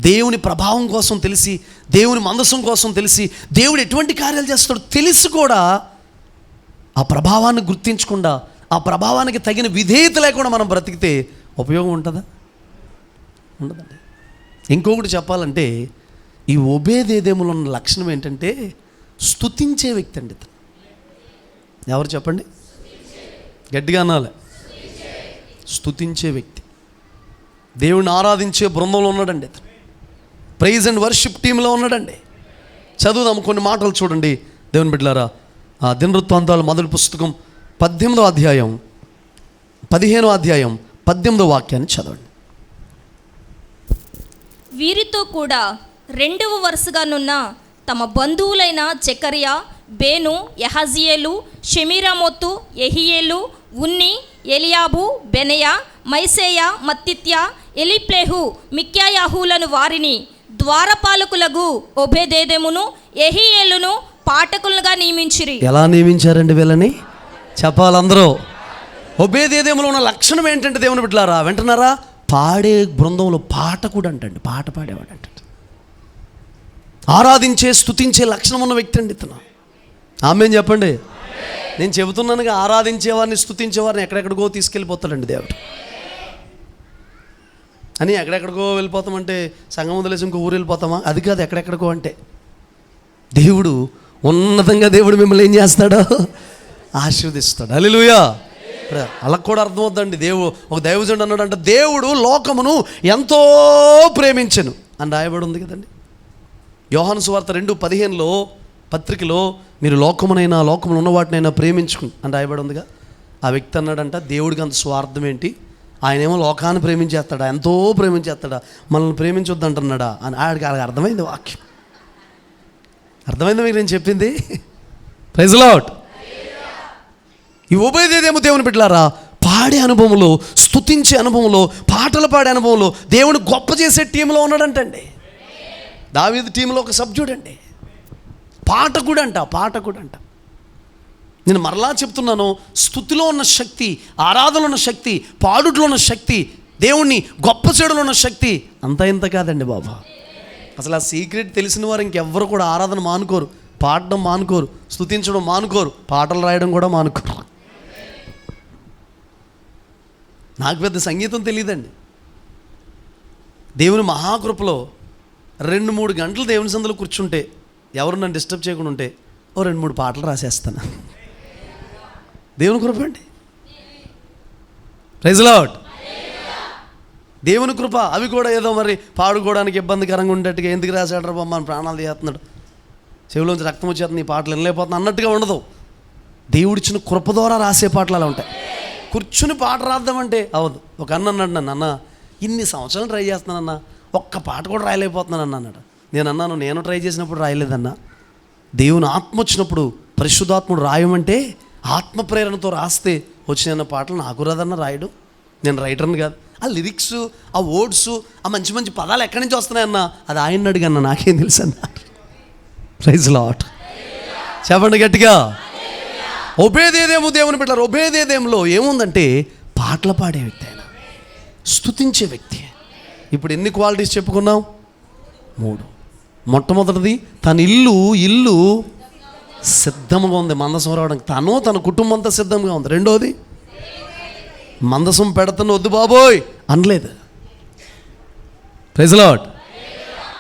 దేవుని ప్రభావం కోసం తెలిసి, దేవుని మందసం కోసం తెలిసి, దేవుడు ఎటువంటి కార్యాలు చేస్తాడో తెలిసి కూడా ఆ ప్రభావాన్ని గుర్తించకుండా, ఆ ప్రభావానికి తగిన విధేయత లేకుండా మనం బ్రతికితే ఉపయోగం ఉంటుందా? ఉండదండి. ఇంకొకటి చెప్పాలంటే, ఈ ఒబేదేదోములో ఉన్న లక్షణం ఏంటంటే స్తుతించే వ్యక్తి అండి. ఎవరు చెప్పండి? గట్టిగా అనాలి. స్తుతించే వ్యక్తి. దేవుణ్ణి ఆరాధించే బృందంలో ఉన్నాడండి. ప్రైజ్ అండ్ వర్షిప్ టీంలో ఉన్నాడండి. చదువుదాం కొన్ని మాటలు చూడండి దేవుని బిడ్డలారా. దినవృత్తాంతాలు మొదటి పుస్తకం 18వ అధ్యాయం 15వ అధ్యాయం 18వ వాక్యాన్ని చదవండి. వీరితో కూడా రెండవ వరుసగానున్న తమ బంధువులైన జకరియా, బేను, యహజియేలు, షెమీరామోతు, యెహీయేలు, ఉన్ని, ఎలియాబు, బెనయా, మైసేయ, మత్తిత్యా, ఎలీప్లేహు, మిక్యాయాహులను వారిని ద్వారపాలకులకు ఒబేదేదెమును, యెహీయేలును పాఠకులుగా నియమించిరి. ఎలా నియమించారండి వీళ్ళని? చెప్పాలందరూ. ఒబేదేదెములో ఉన్న లక్షణం ఏంటంటే దేవుని బిడ్డలారా, వింటున్నారా? పాడే బృందంలో పాఠకుడు అంటండి, పాట పాడేవాడు అంట. ఆరాధించే స్తుతించే లక్షణం ఉన్న వ్యక్తి అండి ఇతను. ఆమేన్ చెప్పండి. నేను చెబుతున్నానుగా, ఆరాధించేవారిని స్తుతించేవారిని ఎక్కడెక్కడికో తీసుకెళ్ళిపోతాడండి దేవుడు. అని ఎక్కడెక్కడికో వెళ్ళిపోతామంటే సంఘం వదిలేసి ఇంకో ఊరు వెళ్ళిపోతామా? అది కాదు. ఎక్కడెక్కడికో అంటే దేవుడు ఉన్నతంగా దేవుడు మిమ్మల్ని ఏం చేస్తాడో ఆశీర్వదిస్తాడు. హల్లెలూయా. అలా కూడా అర్థమవుతుందండి. ఒక దైవజనుడు అన్నాడంట, దేవుడు లోకమును ఎంతో ప్రేమించెను అని రాయబడి ఉంది కదండి. యోహాను సువార్త 2:15 పత్రికలో మీరు లోకమునైనా లోకములు ఉన్న వాటినైనా ప్రేమించుకుని అని రాయబడి ఉందిగా. ఆ వ్యక్తి అన్నాడంట, దేవుడికి అంత స్వార్థం ఏంటి? ఆయనేమో లోకాన్ని ప్రేమించేస్తాడా, ఎంతో ప్రేమించేస్తాడా, మనల్ని ప్రేమించొద్దు అంటున్నాడా అని ఆడికి అర్థమైంది వాక్యం. అర్థమైంది మీకు నేను చెప్పింది? Praise lord. ఈ ఒబేదేదేమో దేవుని బిడ్డలారా, పాడే అనుభవంలో, స్తుతించే అనుభవంలో, పాటలు పాడే అనుభవంలో దేవుని గొప్ప చేసే టీంలో ఉన్నాడంటండి. దావీదు టీంలో ఒక సభ్యుడు అండి, పాటకుడు అంట. నేను మరలా చెప్తున్నాను, స్తుతిలో ఉన్న శక్తి, ఆరాధనలో ఉన్న శక్తి, పాడుట్లో ఉన్న శక్తి, దేవుణ్ణి గొప్ప చేయడంలో ఉన్న శక్తి అంతా ఇంత కాదండి బాబా. అసలు ఆ సీక్రెట్ తెలిసిన వారు ఇంకెవ్వరు కూడా ఆరాధన మానుకోరు, పాడడం మానుకోరు, స్తుతించడం మానుకోరు, పాటలు రాయడం కూడా మానుకోరు. నాకు పెద్ద సంగీతం తెలియదండి. దేవుని మహాకృపలో 2-3 గంటలు దేవుని సందులో కూర్చుంటే, ఎవరు నన్ను డిస్టర్బ్ చేయకుండా ఉంటే, 2-3 పాటలు రాసేస్తాను. దేవుని కృప అండి. Praise lord. దేవుని కృప. అవి కూడా ఏదో మరి పాడుకోవడానికి ఇబ్బందికరంగా ఉండేట్టుగా ఎందుకు రాశాడు బొమ్మ అని ప్రాణాలు తీస్తున్నాడు, చెవిలోంచి రక్తం వచ్చేస్తుంది, ఈ పాటలు వినలేకపోతున్నా అన్నట్టుగా ఉండదు. దేవుడిచ్చిన కృప ద్వారా రాసే పాటలు అలా ఉంటాయి. కూర్చుని పాట రాద్దామంటే అవదు. ఒక అన్నాడు నన్ను, అన్న ఇన్ని సంవత్సరాలు ట్రై చేస్తున్నానన్నా, ఒక్క పాట కూడా రాయలేకపోతున్నాను అన్నాడు. నేను అన్నాను, నేను ట్రై చేసినప్పుడు రాయలేదన్నా. దేవుని ఆత్మ వచ్చినప్పుడు, పరిశుద్ధాత్ముడు రాయమంటే ఆత్మ ప్రేరణతో రాస్తే వచ్చిన పాటలు నాకు రాదన్న రాయడు. నేను రైటర్ని కాదు. ఆ లిరిక్స్, ఆ వర్డ్స్, ఆ మంచి మంచి పదాలు ఎక్కడి నుంచి వస్తున్నాయన్నా, అది ఆయన అడిగన్నా, నాకేం తెలుసు అన్న. Praise lord. చెప్పండి గట్టిగా. ఒబేదేదేము దేవుని బిడ్డలారా, ఒబేదేదేములో ఏముందంటే పాటలు పాడే వ్యక్తి, ఆయన స్తుతించే వ్యక్తి. ఇప్పుడు ఎన్ని క్వాలిటీస్ చెప్పుకున్నాం? 3. మొట్టమొదటిది, తన ఇల్లు సిద్ధంగా ఉంది మందసం రావడానికి. తన కుటుంబం అంతా సిద్ధంగా ఉంది. రెండోది, మందసం పెడతాను వద్దు బాబోయ్ అనలేదు. Praise lord.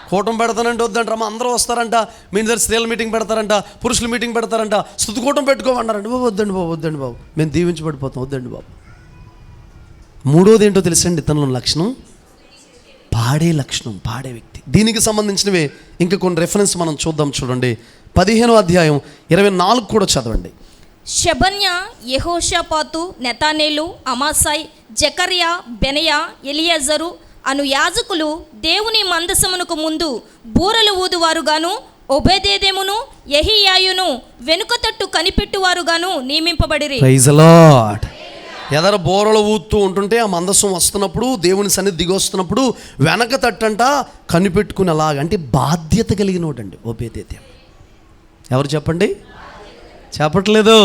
కూటం పెడతానంటే వద్దంటారమ్మా, అందరూ వస్తారంట, మీ దగ్గర స్త్రీల మీటింగ్ పెడతారంట, పురుషుల మీటింగ్ పెడతారంట, స్తుతి కూటం పెట్టుకోమన్నారంట. బాబు వద్దండి బాబు, మేము దీవించబడిపోతాం, వద్దండి బాబు. మూడోది ఏంటో తెలుసండి, తనలో లక్షణం పాడే లక్షణం, పాడే వ్యక్తి. దీనికి సంబంధించినవే ఇంకా కొన్ని రెఫరెన్స్ మనం చూద్దాం. చూడండి 15వ అధ్యాయం 24 కూడా చదవండి. షెబన్య, యెహోషాపాతు, నెతానేలు, అమాసాయ్, జకర్యా, బెనయా, ఎలియాజరు అను యాజకులు దేవుని మందసమునకు ముందు బూరలు ఊదువారుగాను, ఒబేదేదెమును యెహీయాయును వెనుక తట్టు కనిపెట్టువారుగాను నియమింపబడిరి. Praise lord. ఎదర బోరలు ఊదుతూ ఉంటుంటే ఆ మందసం వస్తున్నప్పుడు, దేవుని సన్నిధి దిగి వస్తున్నప్పుడు వెనక తట్టంట కనిపెట్టుకుని అలాగ, అంటే బాధ్యత కలిగినోడండి ఒబేదేదెము. ఎవరు చెప్పండి? చెప్పట్లేదు.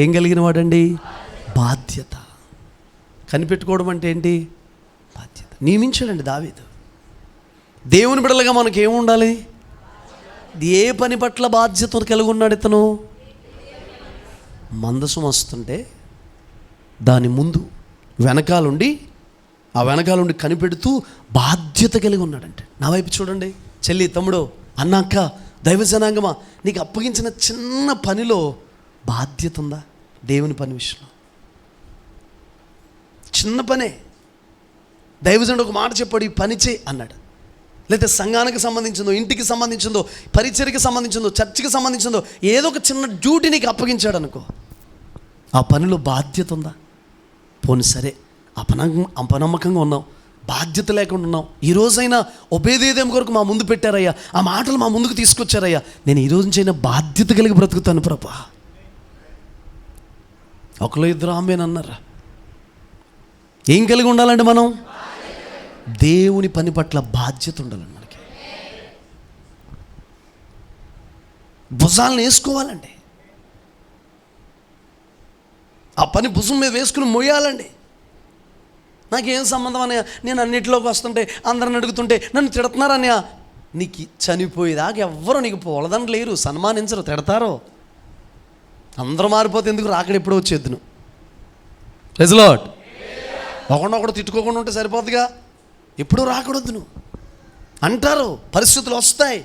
ఏం కలిగిన వాడండి? బాధ్యత. కనిపెట్టుకోవడం అంటే ఏంటి? బాధ్యత. నియమించాడండి దావీదు. దేవుని బిడ్డలుగా మనకి ఏముండాలి? ఏ పని పట్ల బాధ్యత కలిగి ఉన్నాడు ఇతను? మందసం వస్తుంటే దాని ముందు వెనకాలండి కనిపెడుతూ బాధ్యత కలిగి ఉన్నాడంటే. నా వైపు చూడండి, చెల్లి, తమ్ముడు, అన్న, అక్క, దైవ జనాంగమా, నీకు అప్పగించిన చిన్న పనిలో బాధ్యత ఉందా? దేవుని పని విషయంలో చిన్న పనే, దైవజనుడు ఒక మాట చెప్పాడు, ఈ పని చేయి అన్నాడు. లేకపోతే సంఘానికి సంబంధించిందో, ఇంటికి సంబంధించిందో, పరిచర్కి సంబంధించిందో, చర్చికి సంబంధించిందో ఏదో ఒక చిన్న డ్యూటీ నీకు అప్పగించాడు అనుకో, ఆ పనిలో బాధ్యత ఉందా? పోనీ సరే, అపనమ్మకంగా ఉన్నాం, బాధ్యత లేకుండా ఉన్నాం, ఈ రోజైనా ఒబేదేదేం కొరకు మా ముందు పెట్టారయ్యా, ఆ మాటలు మా ముందుకు తీసుకొచ్చారయ్యా, నేను ఈ రోజు నుంచి అయినా బాధ్యత కలిగి బ్రతుకుతాను ప్రభా. ఒకళ్ళు ఇద్దరు ఆమెనన్నారా? ఏం కలిగి ఉండాలండి మనం? దేవుని పని పట్ల బాధ్యత ఉండాలండి. మనకి భుజాలను వేసుకోవాలండి, ఆ పని భుజం మీద వేసుకుని మోయాలండి. నాకేం సంబంధం అన్నయ్య, నేను అన్నిటిలోకి వస్తుంటే అందరిని అడుగుతుంటే నన్ను తిడుతున్నారన్నయ్య. నీకు చనిపోయేదాకా ఎవ్వరూ నీకు పోలదని లేరు, సన్మానించరు, తిడతారు. అందరూ మారిపోతే ఎందుకు, రాకడ ఎప్పుడో వచ్చేద్దును. Praise lord. ఒకడొకడు తిట్టుకోకుండా ఉంటే సరిపోతుందిగా, ఎప్పుడూ రాకూడదు నువ్వు అంటారు, పరిస్థితులు వస్తాయి.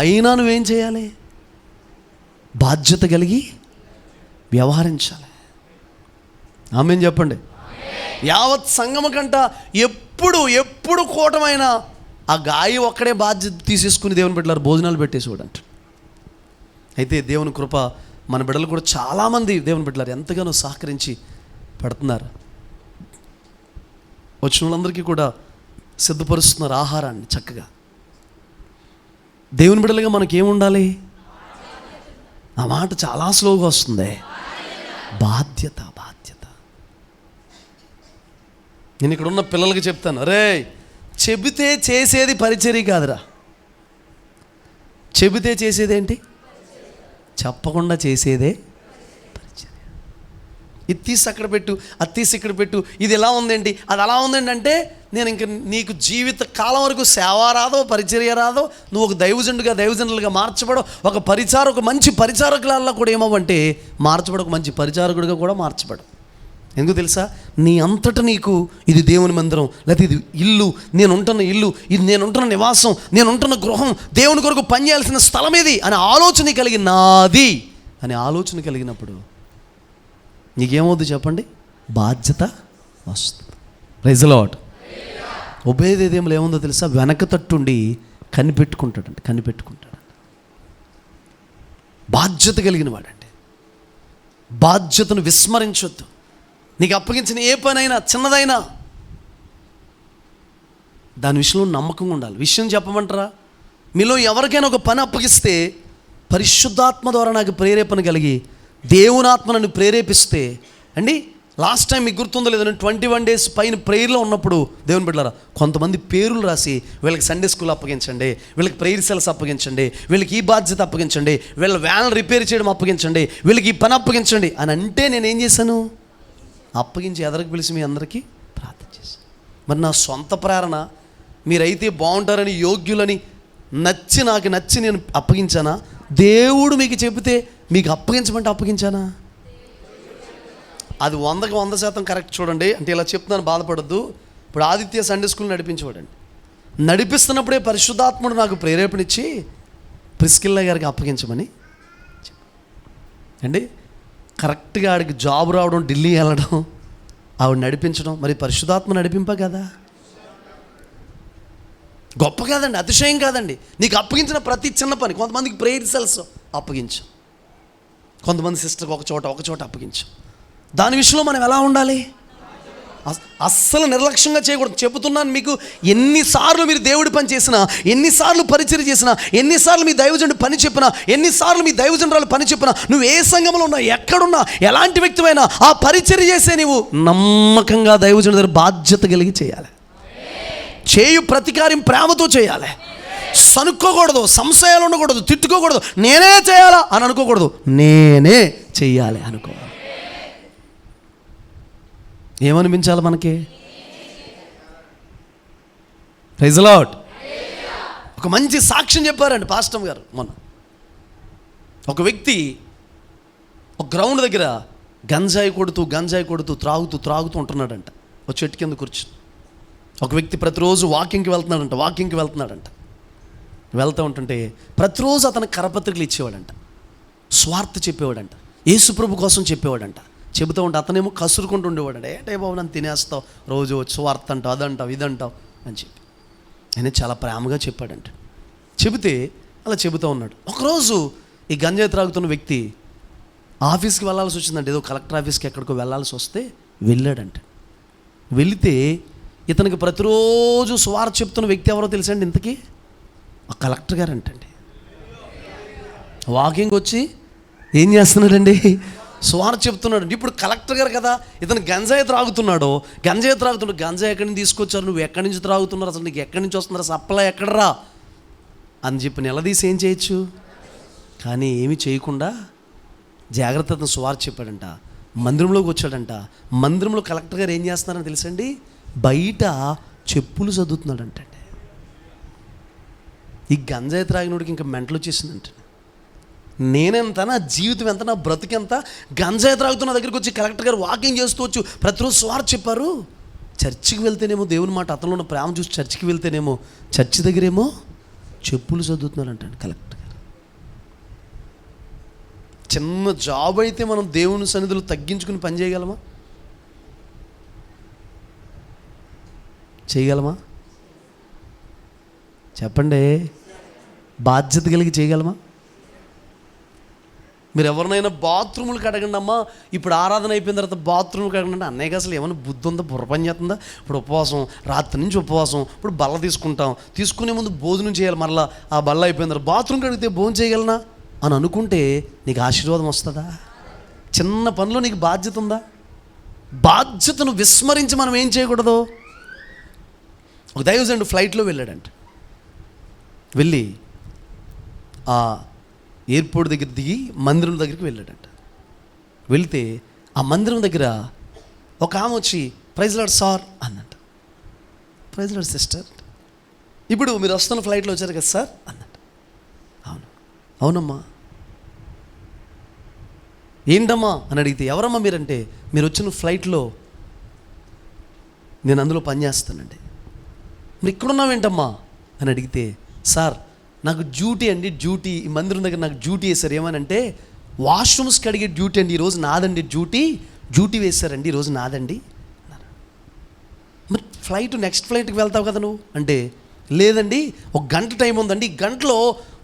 అయినా నువ్వేం చేయాలి? బాధ్యత కలిగి వ్యవహరించాలి. ఆమేన్ చెప్పండి. యావత్ సంఘము కంట ఎప్పుడు కూటమైనా ఆ గాయి ఒక్కడే బాధ్యత తీసేసుకుని దేవుని బిడ్డలారు భోజనాలు పెట్టేసేవాడు అంట. అయితే దేవుని కృప మన బిడ్డలు కూడా చాలామంది దేవుని బిడ్డలారు ఎంతగానో సహకరించి పెడుతున్నారు. వచ్చిన వాళ్ళందరికీ కూడా సిద్ధపరుస్తున్నారు ఆహారాన్ని చక్కగా. దేవుని బిడ్డలుగా మనకేముండాలి? ఆ మాట చాలా స్లోగా వస్తుంది, బాధ్యత. నేను ఇక్కడ ఉన్న పిల్లలకి చెప్తాను, అరే చెబితే చేసేది పరిచర్య కాదురా. చెబితే చేసేదేంటి? చెప్పకుండా చేసేదే పరిచర్య. ఇది తీసి అక్కడ పెట్టు, అది తీసి ఇక్కడ పెట్టు, ఇది ఎలా ఉందేంటి, అది అలా ఉందేంటి అంటే నేను ఇంక నీకు జీవిత కాలం వరకు సేవ రాదో, పరిచర్య రాదో, నువ్వు ఒక దైవజనులుగా మార్చబడవు, ఒక మంచి పరిచారకులలో కూడా ఏమవ్వంటే మార్చబడు, ఒక మంచి పరిచారకుడిగా కూడా మార్చబడు. ఎందుకు తెలుసా? నీ అంతటా నీకు ఇది దేవుని మందిరం, లేకపోతే ఇది ఇల్లు, నేను ఉంటున్న ఇల్లు, ఇది నేను ఉంటున్న నివాసం, నేను ఉంటున్న గృహం, దేవుని కొరకు పనిచేయాల్సిన స్థలం ఇది అనే ఆలోచన కలిగి, నాది అనే ఆలోచన కలిగినప్పుడు నీకేమవుద్ది చెప్పండి? బాధ్యత వస్తుంది. Praise lord. ఒబేదేదేములో ఏముందో తెలుసా? వెనక తట్టుండి కనిపెట్టుకుంటాడు. బాధ్యత కలిగిన వాడండి. బాధ్యతను విస్మరించొద్దు. నీకు అప్పగించిన ఏ పనైనా, చిన్నదైనా, దాని విషయంలో నమ్మకంగా ఉండాలి. విషయం చెప్పమంటారా? మీలో ఎవరికైనా ఒక పని అప్పగిస్తే పరిశుద్ధాత్మ ద్వారా నాకు ప్రేరేపణ కలిగి దేవుని ఆత్మ నన్ను ప్రేరేపిస్తే అండి, లాస్ట్ టైం మీకు గుర్తుందో లేదో, 21 days పైన ప్రేయర్లో ఉన్నప్పుడు దేవుని బిడ్డలారా కొంతమంది పేర్లు రాసి వీళ్ళకి సండే స్కూల్ అప్పగించండి, వీళ్ళకి ప్రేయర్ సెల్స్ అప్పగించండి, వీళ్ళకి ఈ బాధ్యత అప్పగించండి, వీళ్ళ వ్యాన్ రిపేర్ చేయడం అప్పగించండి, వీళ్ళకి ఈ పని అప్పగించండి అని అంటే నేనేం చేశాను? అప్పగించి ఎదరికి పిలిచి మీ అందరికీ ప్రార్థన చేశాను. మరి నా సొంత ప్రేరణ మీరైతే బాగుంటారని, యోగ్యులని నాకు నచ్చి నేను అప్పగించానా? దేవుడు మీకు చెబితే మీకు అప్పగించమంటే అప్పగించానా? అది 100కి 100% కరెక్ట్. చూడండి, అంటే ఇలా చెప్తున్నాను, బాధపడద్దు. ఇప్పుడు ఆదిత్య సండే స్కూల్ నడిపించేవాడండి. నడిపిస్తున్నప్పుడే పరిశుద్ధాత్ముడు నాకు ప్రేరేపణిచ్చి ప్రిస్కిల్లా గారికి అప్పగించమని అండి. కరెక్ట్గా ఆడికి జాబ్ రావడం, ఢిల్లీ వెళ్ళడం, ఆవిడ నడిపించడం, మరి పరిశుద్ధాత్మ నడిపింప కదా? గొప్ప కాదండి, అతిశయం కాదండి. నీకు అప్పగించిన ప్రతి చిన్న పని, కొంతమందికి ప్రేయర్ సెల్స్ అప్పగించు, కొంతమంది సిస్టర్కి ఒక చోట అప్పగించు. దాని విషయంలో మనం ఎలా ఉండాలి? అస్సలు నిర్లక్ష్యంగా చేయకూడదు. చెబుతున్నాను మీకు, ఎన్నిసార్లు మీరు దేవుడి పని చేసినా, ఎన్నిసార్లు పరిచర్య చేసినా, ఎన్నిసార్లు మీ దైవజనుడు పని చెప్పినా, ఎన్నిసార్లు మీ దైవజనురాలు పని చెప్పినా, నువ్వు ఏ సంఘంలో ఉన్నా, ఎక్కడున్నా, ఎలాంటి వ్యక్తివైనా ఆ పరిచర్య చేసే నీవు నమ్మకంగా దైవజనుడి దగ్గర బాధ్యత కలిగి చేయాలి. చేయు ప్రతి కార్యం ప్రేమతో చేయాలి. సనుక్కోకూడదు, సంశయాలు ఉండకూడదు, తిట్టుకోకూడదు, నేనే చేయాలా అని అనుకోకూడదు, నేనే చెయ్యాలి అనుకోవాలి. ఏమనిపించాలి మనకి? Praise lord. ఒక మంచి సాక్ష్యం చెప్పారండి పాస్టర్ గారు మొన్న. ఒక వ్యక్తి ఒక గ్రౌండ్ దగ్గర గంజాయి కొడుతూ త్రాగుతూ ఉంటున్నాడంట. ఒక చెట్టు కింద కూర్చుని ఒక వ్యక్తి ప్రతిరోజు వాకింగ్కి వెళ్తున్నాడంట. వెళ్తూ ఉంటుంటే ప్రతిరోజు అతను కరపత్రికలు ఇచ్చేవాడంట, స్వార్థ చెప్పేవాడంట, యేసుప్రభు కోసం చెప్పేవాడంట, చెబుతూ ఉంటే అతనేమో కసురుకుంటూ ఉండేవాడు. ఏటే బాబు నన్ను తినేస్తావు, రోజు సువార్త అంటావు, అదంటావు ఇదంటావు అని చెప్పి ఆయన చాలా ప్రేమగా చెప్పాడంట. చెబితే అలా చెబుతూ ఉన్నాడు. ఒకరోజు ఈ గంజాయి త్రాగుతున్న వ్యక్తి ఆఫీస్కి వెళ్ళాల్సి వచ్చిందంటే, ఏదో కలెక్టర్ ఆఫీస్కి ఎక్కడికో వెళ్ళాల్సి వస్తే వెళ్ళాడంట. వెళితే ఇతనికి ప్రతిరోజు సువార్త చెప్తున్న వ్యక్తి ఎవరో తెలుసండి, ఇంతకీ ఆ కలెక్టర్ గారు అంటండి. వాకింగ్ వచ్చి ఏం చేస్తున్నాడండి, సువార్త చెప్తున్నాడు. ఇప్పుడు కలెక్టర్ గారు కదా, ఇతను గంజాయి త్రాగుతున్నాడు. గంజాయి ఎక్కడి నుంచి తీసుకొచ్చారు, నువ్వు ఎక్కడి నుంచి త్రాగుతున్నారు, అసలు నీకు ఎక్కడి నుంచి వస్తున్నారు, సప్లై ఎక్కడరా అని చెప్పి నిలదీసి ఏం చేయొచ్చు, కానీ ఏమీ చేయకుండా జాగ్రత్తతో సువార్త చెప్పాడంట. మందిరంలోకి వచ్చాడంట. మందిరంలో కలెక్టర్ గారు ఏం చేస్తున్నారని తెలుసండి, బయట చెప్పులు చదువుతున్నాడంటండి. ఈ గంజాయి త్రాగినోడికి ఇంకా మెంటలు వచ్చేసిందంట. నేనెంత, నా జీవితం ఎంత, నా బ్రతికెంత, గంజాయి త్రాగుతున్న దగ్గరికి వచ్చి కలెక్టర్ గారు వాకింగ్ చేస్తూ వచ్చు ప్రతిరోజు సువార్త చెప్పారు. చర్చికి వెళ్తేనేమో దేవుని మాట, అతనిలో ఉన్న ప్రేమ చూసి చర్చికి వెళ్తేనేమో చర్చి దగ్గరేమో చెప్పులు చదువుతున్నాడంటండి కలెక్టర్ గారు. చిన్న జాబ్ అయితే మనం దేవుని సన్నిధిలో తగ్గించుకుని పని చేయగలమా? చేయగలమా? చెప్పండి. బాధ్యత కలిగి చేయగలమా? మీరు ఎవరినైనా బాత్రూములకు అడగండి, అమ్మా ఇప్పుడు ఆరాధన అయిపోయిన తర్వాత బాత్రూమ్కి అడగండి, అన్నయ్యకి అసలు ఏమైనా బుద్ధి ఉందా, బుర్ర పని చేస్తుందా, ఇప్పుడు ఉపవాసం, రాత్రి నుంచి ఉపవాసం, ఇప్పుడు బల్ల తీసుకునే ముందు భోజనం చేయాలి, మళ్ళీ ఆ బల్ల అయిపోయిన తర్వాత బాత్రూమ్కి అడిగితే భోజనం చేయగలనా అని అనుకుంటే నీకు ఆశీర్వాదం వస్తుందా? చిన్న పనిలో నీకు బాధ్యత ఉందా? బాధ్యతను విస్మరించి మనం ఏం చేయకూడదు. ఒక దైవజనుడు ఫ్లైట్లో వెళ్ళాడంట. వెళ్ళి ఆ ఎయిర్పోర్ట్ దగ్గర దిగి మందిరం దగ్గరికి వెళ్ళాడంట. వెళితే ఆ మందిరం దగ్గర ఒక ఆమె వచ్చి ప్రైజ్ లార్డ్ సార్ అన్నట్టు. ప్రైజ్ లార్డ్ సిస్టర్, ఇప్పుడు మీరు వస్తున్న ఫ్లైట్లో వచ్చారు కదా సార్ అన్నట్టు. అవునమ్మా. ఏంటమ్మా అని అడిగితే, ఎవరమ్మా మీరంటే, మీరు వచ్చిన ఫ్లైట్లో నేను అందులో పనిచేస్తానండి. మీరు ఇక్కడున్నావేంటమ్మా అని అడిగితే, సార్ నాకు డ్యూటీ అండి, డ్యూటీ ఈ మందిరం దగ్గర నాకు డ్యూటీ వేశారు. ఏమనంటే వాష్రూమ్స్కి అడిగే డ్యూటీ అండి, ఈరోజు నాదండి డ్యూటీ వేశారండి, ఈరోజు నాదండి. మరి నెక్స్ట్ ఫ్లైట్కి వెళ్తావు కదా నువ్వు అంటే, లేదండి ఒక గంట టైం ఉందండి, ఈ గంటలో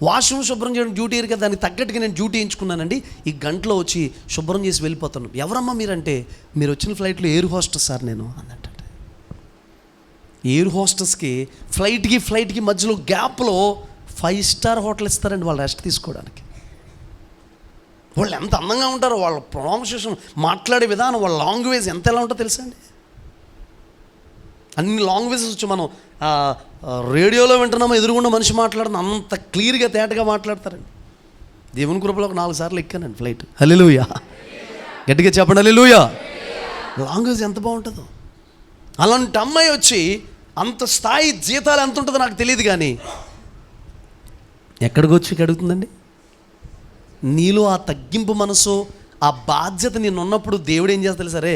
వాష్రూమ్ శుభ్రం చేయడం డ్యూటీ కదా, దానికి తగ్గట్టుగా నేను డ్యూటీ ఎంచుకున్నానండి, ఈ గంటలో వచ్చి శుభ్రం చేసి వెళ్ళిపోతాను. ఎవరమ్మా మీరంటే, మీరు వచ్చిన ఫ్లైట్లో ఎయిర్ హోస్టెస్ సార్ నేను అన్నట్టు. ఎయిర్ హోస్టెస్కి ఫ్లైట్కి మధ్యలో గ్యాప్లో 5 స్టార్ హోటల్ ఇస్తారండి వాళ్ళు రెస్ట్ తీసుకోవడానికి. వాళ్ళు ఎంత అందంగా ఉంటారో, వాళ్ళ ప్రొనౌన్సియేషన్, మాట్లాడే విధానం, వాళ్ళ లాంగ్వేజ్ ఎలా ఉంటుందో తెలుసా అండి. అన్ని లాంగ్వేజెస్ వచ్చి మనం రేడియోలో వింటున్నామో ఎదురుగుండా మనిషి మాట్లాడుతున్న అంత క్లియర్గా తేటగా మాట్లాడతారండి. దేవుని కృపలో ఒక 4 సార్లు ఎక్కానండి ఫ్లైట్. హల్లెలూయా, గట్టిగా చెప్పండి హల్లెలూయా. లాంగ్వేజ్ ఎంత బాగుంటుందో. అలాంటి అమ్మాయి వచ్చి అంత స్థాయి జీతాలు ఎంత ఉంటుందో నాకు తెలియదు, కానీ ఎక్కడికి వచ్చి అడుగుతుందండి. నీలో ఆ తగ్గింపు మనసు, ఆ బాధ్యత నేను ఉన్నప్పుడు దేవుడు ఏం చేస్తాడు సరే,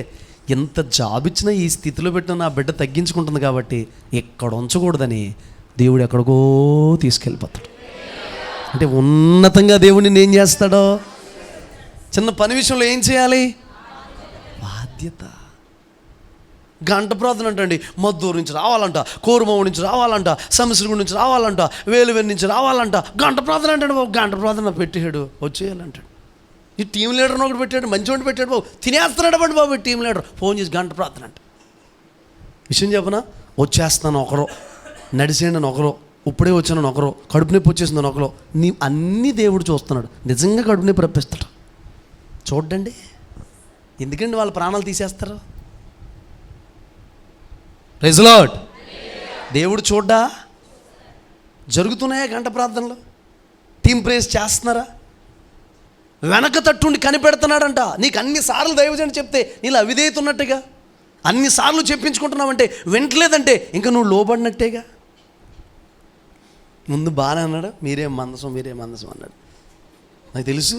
ఎంత జాబ్ ఇచ్చినా ఈ స్థితిలో పెట్టిన నా బిడ్డ తగ్గించుకుంటుంది కాబట్టి ఎక్కడ ఉంచకూడదని దేవుడు ఎక్కడికో తీసుకెళ్ళిపోతాడు. అంటే ఉన్నతంగా దేవుడు నిన్ను ఏం చేస్తాడో, చిన్న పని విషయంలో ఏం చేయాలి, బాధ్యత. గంట ప్రార్థన అంటండి, మద్దూరు నుంచి రావాలంట, కోరుమౌడి నుంచి రావాలంట, సమస్యల నుంచి రావాలంట, వేలువెన్ నుంచి రావాలంట. గంట ప్రార్థన అంటాడు బాబు, గంట ప్రార్థన పెట్టాడు వచ్చేయాలంటాడు. ఈ టీం లీడర్ని ఒకటి పెట్టాడు, మంచివాడిని పెట్టాడు బాబు, తినేస్తున్నాడు బండి బాబు టీం లీడర్, ఫోన్ చేసి గంట ప్రార్థన అంట. విషయం చెప్పనా, వచ్చేస్తాను ఒకరు, నడిచేయండి ఒకరు, ఇప్పుడే వచ్చాను ఒకరు, కడుపు నొప్పి వచ్చేసిందని ఒకరు. అన్నీ దేవుడు చూస్తున్నాడు. నిజంగా కడుపు నొప్పి రప్పిస్తాడు. చూడండి, ఎందుకండి వాళ్ళ ప్రాణాలు తీసేస్తారు. Praise lord. దేవుడు చూడ్డా, జరుగుతున్నాయా గంట ప్రార్థనలు, టీం ప్రేస్ చేస్తున్నారా, వెనక తట్టుండి కనిపెడుతున్నాడంట. నీకు అన్నిసార్లు దైవజనుడు చెప్తే నీళ్ళు అవిధేయత ఉన్నట్టుగా, అన్నిసార్లు చెప్పించుకుంటున్నావంటే, వింటలేదంటే ఇంకా నువ్వు లోబడినట్టేగా. ముందు బాగానే అన్నాడు, మీరేం మందసం అన్నాడు, నాకు తెలుసు.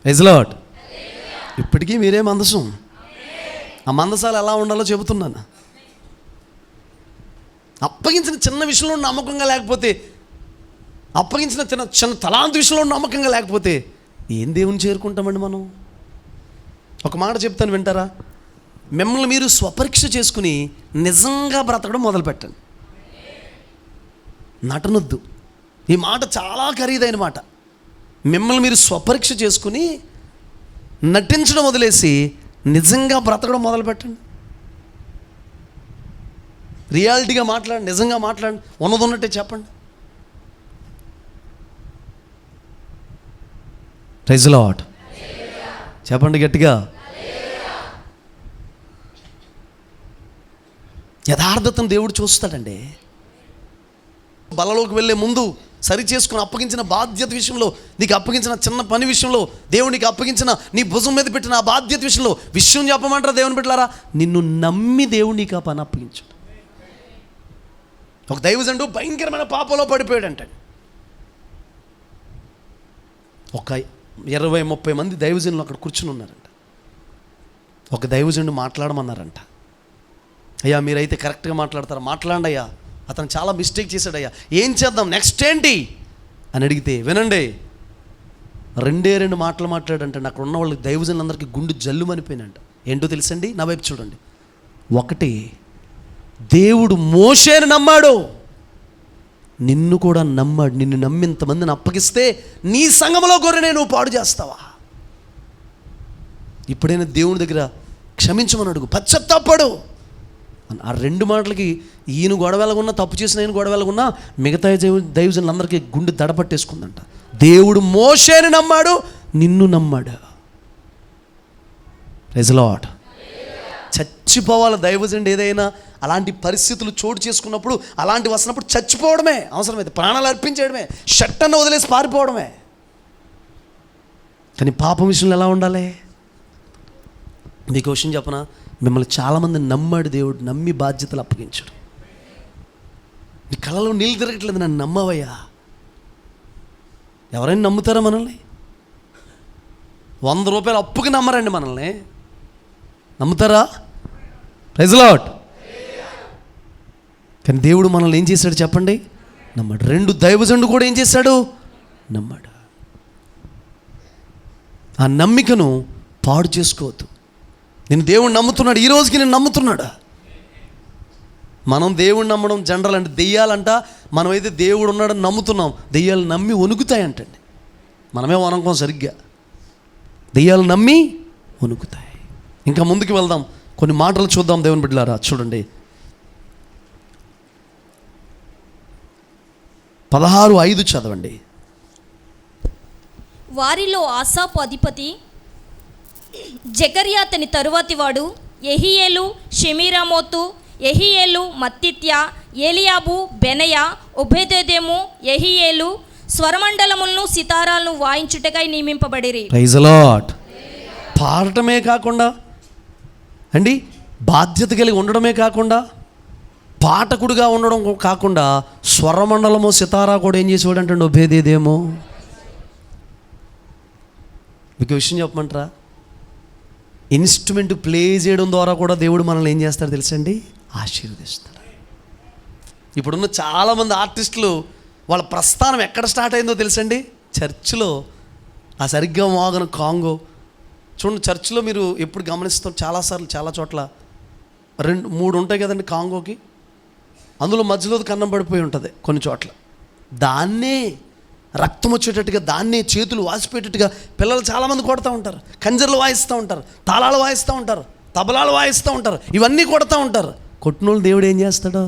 Praise lord. ఇప్పటికీ మీరే మందసం. ఆ మందసాలు ఎలా ఉండాలో చెబుతున్నాను. అప్పగించిన చిన్న విషయంలో నమ్మకంగా లేకపోతే, అప్పగించిన చిన్న తలాంత విషయంలో నమ్మకంగా లేకపోతే ఏం దేవుని చేరుకుంటామండి మనం? ఒక మాట చెప్తాను, వింటారా? మిమ్మల్ని మీరు స్వపరీక్ష చేసుకుని నిజంగా బ్రతకడం మొదలుపెట్టండి. నటనొద్దు. ఈ మాట చాలా ఖరీదైన మాట. మిమ్మల్ని మీరు స్వపరీక్ష చేసుకుని నటించడం వదిలేసి నిజంగా బ్రతకడం మొదలుపెట్టండి. రియాలిటీగా మాట్లాడండి, నిజంగా మాట్లాడండి, ఉన్నదన్నట్టే చెప్పండి. Praise lord. చెప్పండి గట్టిగా. యథార్థతను దేవుడు చూస్తాడండి. బలలోకి వెళ్ళే ముందు సరి చేసుకుని అప్పగించిన బాధ్యత విషయంలో, నీకు అప్పగించిన చిన్న పని విషయంలో, దేవునికి అప్పగించిన నీ భుజం మీద పెట్టిన ఆ బాధ్యత విషయంలో విషయం చెప్పమంటారా దేవుని బిడ్డలారా? నిన్ను నమ్మి దేవుడు నీకు ఆ పని అప్పగించాడు. ఒక దైవజనుడు భయంకరమైన పాపంలో పడిపోయాడంట. ఒక 20-30 మంది దైవజనులు అక్కడ కూర్చుని ఉన్నారంట. ఒక దైవజనుడు మాట్లాడమన్నారంట. అయ్యా మీరైతే కరెక్ట్గా మాట్లాడతారా? మాట్లాడండి అయ్యా, అతను చాలా మిస్టేక్ చేశాడయ్యా, ఏం చేద్దాం, నెక్స్ట్ ఏంటి అని అడిగితే, వినండి, 2 మాటలు మాట్లాడంటే అక్కడ ఉన్న వాళ్ళకి దైవజనులందరికీ గుండు జల్లు మనిపోయినంట. ఏంటో తెలుసండి? నా వైపు చూడండి. 1, దేవుడు మోషేని నమ్మాడు, నిన్ను కూడా నమ్మాడు. నిన్ను నమ్మి ఇంతమందిని అప్పగిస్తే నీ సంఘంలో గొర్రెనే నువ్వు పాడు చేస్తావా? ఇప్పుడైనా దేవుని దగ్గర క్షమించమని అడుగు, పశ్చాత్తాపడు. ఆ 2 మాటలకి ఈయన గొడవెలగున్నా, తప్పు చేసిన ఈయన గొడవెలగున్నా, మిగతా దైవజనులందరికీ గుండె దడపట్టేసుకుందంట. దేవుడు మోషేని నమ్మాడు, నిన్ను నమ్మాడు. Praise Lord. చచ్చిపోవాలి దైవజనుడు. ఏదైనా అలాంటి పరిస్థితులు చోటు చేసుకున్నప్పుడు, అలాంటి వస్తున్నప్పుడు చచ్చిపోవడమే అవసరమైతే, ప్రాణాలు అర్పించేయడమే, షట్టನ್ನು వదిలేసి పారిపోవడమే. కానీ పాపం విషయంలో ఎలా ఉండాలి? మీకు విషయం చెప్పనా? మిమ్మల్ని చాలామంది నమ్మాడు దేవుడు, నమ్మి బాధ్యతలు అప్పగించాడు. నీ కళ్ళలో నీళ్ళు తిరగట్లేదు, నన్ను నమ్మవయ్యా. ఎవరైనా నమ్ముతారా మనల్ని? 100 రూపాయలు అప్పుకి నమ్మరండి మనల్ని, నమ్ముతారా? Praise lord. కానీ దేవుడు మనల్ని ఏం చేశాడు చెప్పండి? నమ్మాడు. 2 దైవజనుడు కూడా ఏం చేశాడు? నమ్మాడు. ఆ నమ్మికను పాడు చేసుకోవద్దు. నేను దేవుడు నమ్ముతున్నాడు, ఈ రోజుకి నేను నమ్ముతున్నాడు. మనం దేవుడు నమ్మడం జనరల్ అంటే, దెయ్యాలంట మనమైతే దేవుడు ఉన్నాడని నమ్ముతున్నాం, దెయ్యాలు నమ్మి వణుకుతాయంటండి. మనమే వణుకోం సరిగ్గా, దెయ్యాలు నమ్మి వణుకుతాయి. ఇంకా ముందుకు వెళ్దాం, కొన్ని మాటలు చూద్దాం దేవుని బిడ్డలారా. చూడండి 16:5 చదవండి. వారిలో ఆసాపు అధిపతి జకర్యా అతని తరువాతి వాడు, యెహీయేలు, షెమీరామోతు, యెహీయేలు, మత్తిత్యా, ఏలియాబు, బెనయా, ఒబేదెదోము, యెహీయేలు స్వరమండలములను సితారాలను వాయించుటకై నియమింపబడిరి. Praise lord. పాడటమే కాకుండా అండి, బాధ్యత కలిగి ఉండడమే కాకుండా, పాఠకుడిగా ఉండడం కాకుండా, స్వరమండలము సితారా కూడా ఏం చేసేవాడు అంటే ఒబేదెదోము. మీకు విషయం చెప్పమంటారా? ఇన్స్ట్రుమెంట్ ప్లే చేయడం ద్వారా కూడా దేవుడు మనల్ని ఏం చేస్తాడు తెలుసండి? ఆశీర్వదిస్తాడు. ఇప్పుడున్న చాలామంది ఆర్టిస్టులు వాళ్ళ ప్రస్థానం ఎక్కడ స్టార్ట్ అయిందో తెలుసండి? చర్చిలో ఆ సరిగ్గా మోగన కాంగో. చూడండి, చర్చిలో మీరు ఎప్పుడు గమనిస్తాం, చాలాసార్లు చాలా చోట్ల 2-3 ఉంటాయి కదండి కాంగోకి. అందులో మధ్యలో కన్నం పడిపోయి ఉంటుంది కొన్ని చోట్ల. దాన్నే రక్తం వచ్చేటట్టుగా, దాన్నే చేతులు వాసిపోయేటట్టుగా పిల్లలు చాలామంది కొడుతూ ఉంటారు. కంజర్లు వాయిస్తూ ఉంటారు, తాళాలు వాయిస్తూ ఉంటారు, తబలాలు వాయిస్తూ ఉంటారు, ఇవన్నీ కొడుతూ ఉంటారు. కొట్టినోళ్ళు దేవుడు ఏం చేస్తాడో?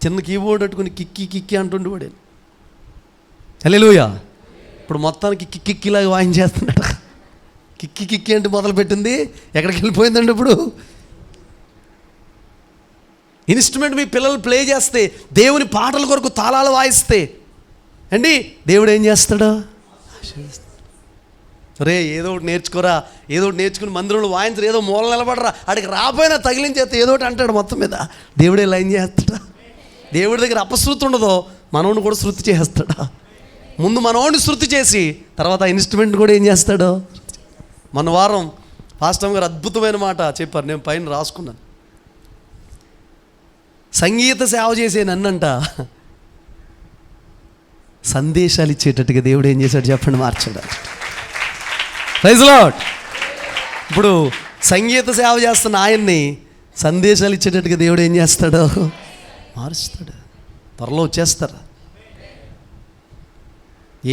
చిన్న కీబోర్డ్ పెట్టుకుని కిక్కి కిక్కి అంటుండేవాడు. హల్లెలూయా. ఇప్పుడు మొత్తానికి కిక్కిలాగా వాయించేస్తున్నాడు. కిక్కి కిక్కి అంటే మొదలుపెట్టింది ఎక్కడికి వెళ్ళిపోయిందండి ఇప్పుడు? ఇన్స్ట్రుమెంట్ మీ పిల్లలు ప్లే చేస్తే, దేవుని పాటల కొరకు తాళాలు వాయిస్తే అండి, దేవుడు ఏం చేస్తాడు? రే ఏదో ఒకటి నేర్చుకోరా, ఏదో ఒకటి నేర్చుకుని మందిరంలో వాయించరు, ఏదో మూల నిలబడరా, అడిగి రాపోయినా తగిలించేస్తే ఏదో ఒకటి అంటాడు. మొత్తం మీద దేవుడే లైన్ చేస్తాడా? దేవుడి దగ్గర అపశృతి ఉండదో, మనోడిని కూడా శృతి చేస్తాడా? ముందు మనోడిని శృతి చేసి తర్వాత ఇన్స్ట్రుమెంట్ కూడా ఏం చేస్తాడు? మన వారం పాస్టర్ గారు అద్భుతమైన మాట చెప్పారు, నేను పైన రాసుకున్నాను. సంగీత సేవ చేసే నన్నంట సందేశాలు ఇచ్చేటట్టుగా దేవుడు ఏం చేశాడు చెప్పండి? మార్చాడు. Praise lord. ఇప్పుడు సంగీత సేవ చేస్తున్న ఆయన్ని సందేశాలు ఇచ్చేటట్టుగా దేవుడు ఏం చేస్తాడు? మారుస్తాడు. త్వరలో వచ్చేస్తారు.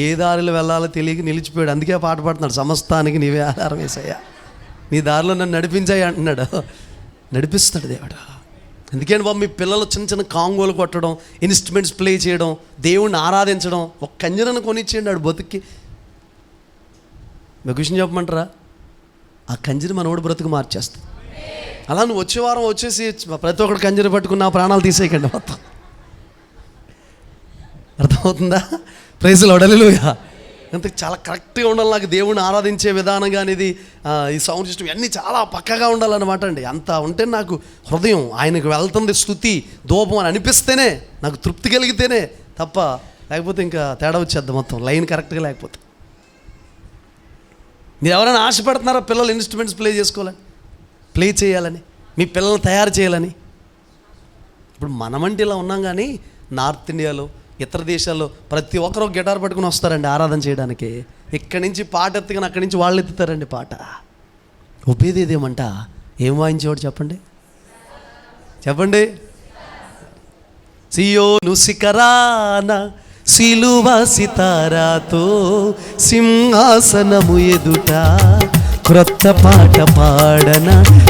ఏ దారిలో వెళ్ళాలో తెలియక నిలిచిపోయాడు. అందుకే పాట పాడుతున్నాడు, సమస్తానికి నీవే ఆధారం యేసయ్యా, నీ దారిలో నన్ను నడిపించాయి అంటున్నాడు. నడిపిస్తాడు దేవుడు. అందుకని బాబు, మీ పిల్లలు చిన్న చిన్న కాంగోలు కొట్టడం, ఇన్స్ట్రుమెంట్స్ ప్లే చేయడం, దేవుణ్ణి ఆరాధించడం, ఒక కంజరను కొనిచ్చేయండి ఆడు బతుక్కి. మీకు విషయం చెప్పమంటారా? ఆ కంజరి మనోడు బ్రతుకు మార్చేస్తాం. అలా నువ్వు వచ్చే వారం వచ్చేసి ప్రతి ఒక్కడు కంజరి పట్టుకున్న ప్రాణాలు తీసేయకండి మొత్తం. అర్థమవుతుందా? ప్రైజ్ లార్డ్, హల్లెలూయా. అంత చాలా కరెక్ట్గా ఉండాలి. నాకు దేవుణ్ణి ఆరాధించే విధానం అనేది, ఈ సౌండ్ సిస్టమ్ అన్నీ చాలా పక్కగా ఉండాలన్నమాట అండి. అంత ఉంటే నాకు హృదయం ఆయనకు వెళ్తుంది స్తుతి ధూపం అని అనిపిస్తేనే నాకు తృప్తి కలిగితేనే తప్ప, లేకపోతే ఇంకా తేడా వచ్చేద్దాం మొత్తం, లైన్ కరెక్ట్గా లేకపోతే. మీరు ఎవరైనా ఆశపడుతున్నారా పిల్లలు ఇన్స్ట్రుమెంట్స్ ప్లే చేసుకోవాలని, ప్లే చేయాలని, మీ పిల్లల్ని తయారు చేయాలని? ఇప్పుడు మనమంటే ఇలా ఉన్నాం, కానీ నార్త్ ఇండియాలో ఇతర దేశాల్లో ప్రతి ఒక్కరు గిటార్ పట్టుకుని వస్తారండి ఆరాధన చేయడానికి. ఇక్కడి నుంచి పాట ఎత్తుకుని అక్కడి నుంచి వాళ్ళు ఎత్తుతారండి పాట. ఉపేదేదేమంట ఏం వాయించేవాడు చెప్పండి, చెప్పండి. సియోను శిఖరాన సిలువ సితారాతో సింహాసనము ఎదుట క్రొత్త పాట పాడన,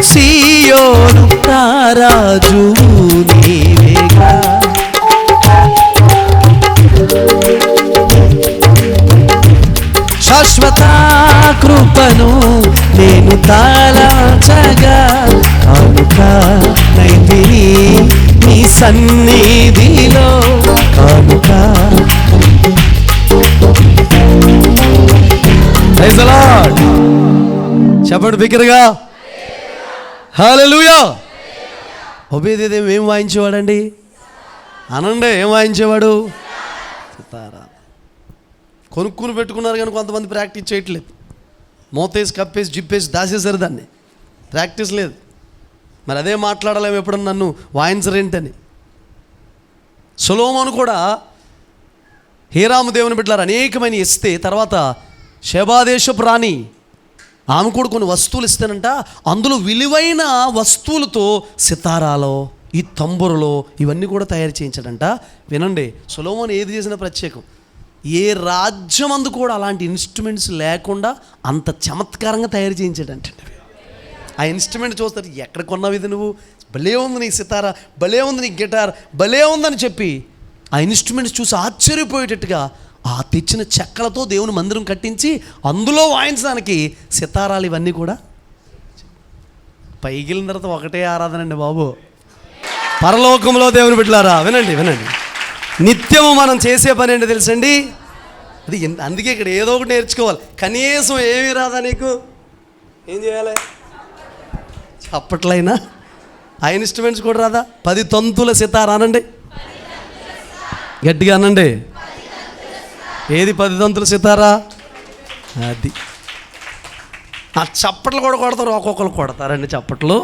సియోను తారాజు నీవేగా. శాశ్వత కృపను నేను తాళచగా కానుక నైతిని నీ సన్నిధిలో కానుక. Praise the lord. చెప్పండి బిగ్గరగా హల్లెలూయా. ఒబేదేదేం ఏం వాయించేవాడండి అనండి? ఏం వాయించేవాడు? సితారా. కొనుక్కుని పెట్టుకున్నారు కానీ కొంతమంది ప్రాక్టీస్ చేయట్లేదు. మోతేసి కప్పేసి జిప్పేసి దాసేసారు దాన్ని, ప్రాక్టీస్ లేదు. మరి అదే మాట్లాడలేము ఎప్పుడన్నా నన్ను వాయించరేంటని. సొలొమోను కూడా హీరాము దేవుని బిడ్డలారు అనేకమైన ఇస్తే తర్వాత షెబాదేశపు రాణి ఆమె కూడా కొన్ని వస్తువులు ఇస్తానంట. అందులో విలువైన వస్తువులతో సితారాలో ఈ తంబురలో ఇవన్నీ కూడా తయారు చేయించాడంట. వినండి, సొలొమోను ఏది చేసినా ప్రత్యేకం. ఏ రాజ్యం అందు కూడా అలాంటి ఇన్స్ట్రుమెంట్స్ లేకుండా అంత చమత్కారంగా తయారు చేయించాడంట. ఆ ఇన్స్ట్రుమెంట్ చూస్తారు, ఎక్కడ కొన్నావు ఇది నువ్వు, భలే ఉంది నీ సితారా, భలే ఉంది నీ గిటార్, భలే ఉందని చెప్పి ఆ ఇన్స్ట్రుమెంట్స్ చూసి ఆశ్చర్యపోయేటట్టుగా ఆ తెచ్చిన చెక్కలతో దేవుని మందిరం కట్టించి అందులో వాయించడానికి సితారాలు ఇవన్నీ కూడా. పైకిలిన తర్వాత ఒకటే ఆరాధన అండి బాబు, పరలోకంలో దేవుని బిడ్డలారా. వినండి వినండి, నిత్యము మనం చేసే పని ఏంటో తెలుసండి, అది అందుకే ఇక్కడ ఏదో ఒకటి నేర్చుకోవాలి. కనీసం ఏమీ రాదా నీకు, ఏం చేయాలి? చప్పట్లైనా ఆ ఇన్స్ట్రుమెంట్స్ కూడా రాదా? 10 తంతుల సితార అనండి, గట్టిగా అనండి. ఏది 10 తంతుల సితారా? అది. ఆ చప్పట్లు కూడా కొడతారు, ఒక్కొక్కరు కొడతారండి చప్పట్లు.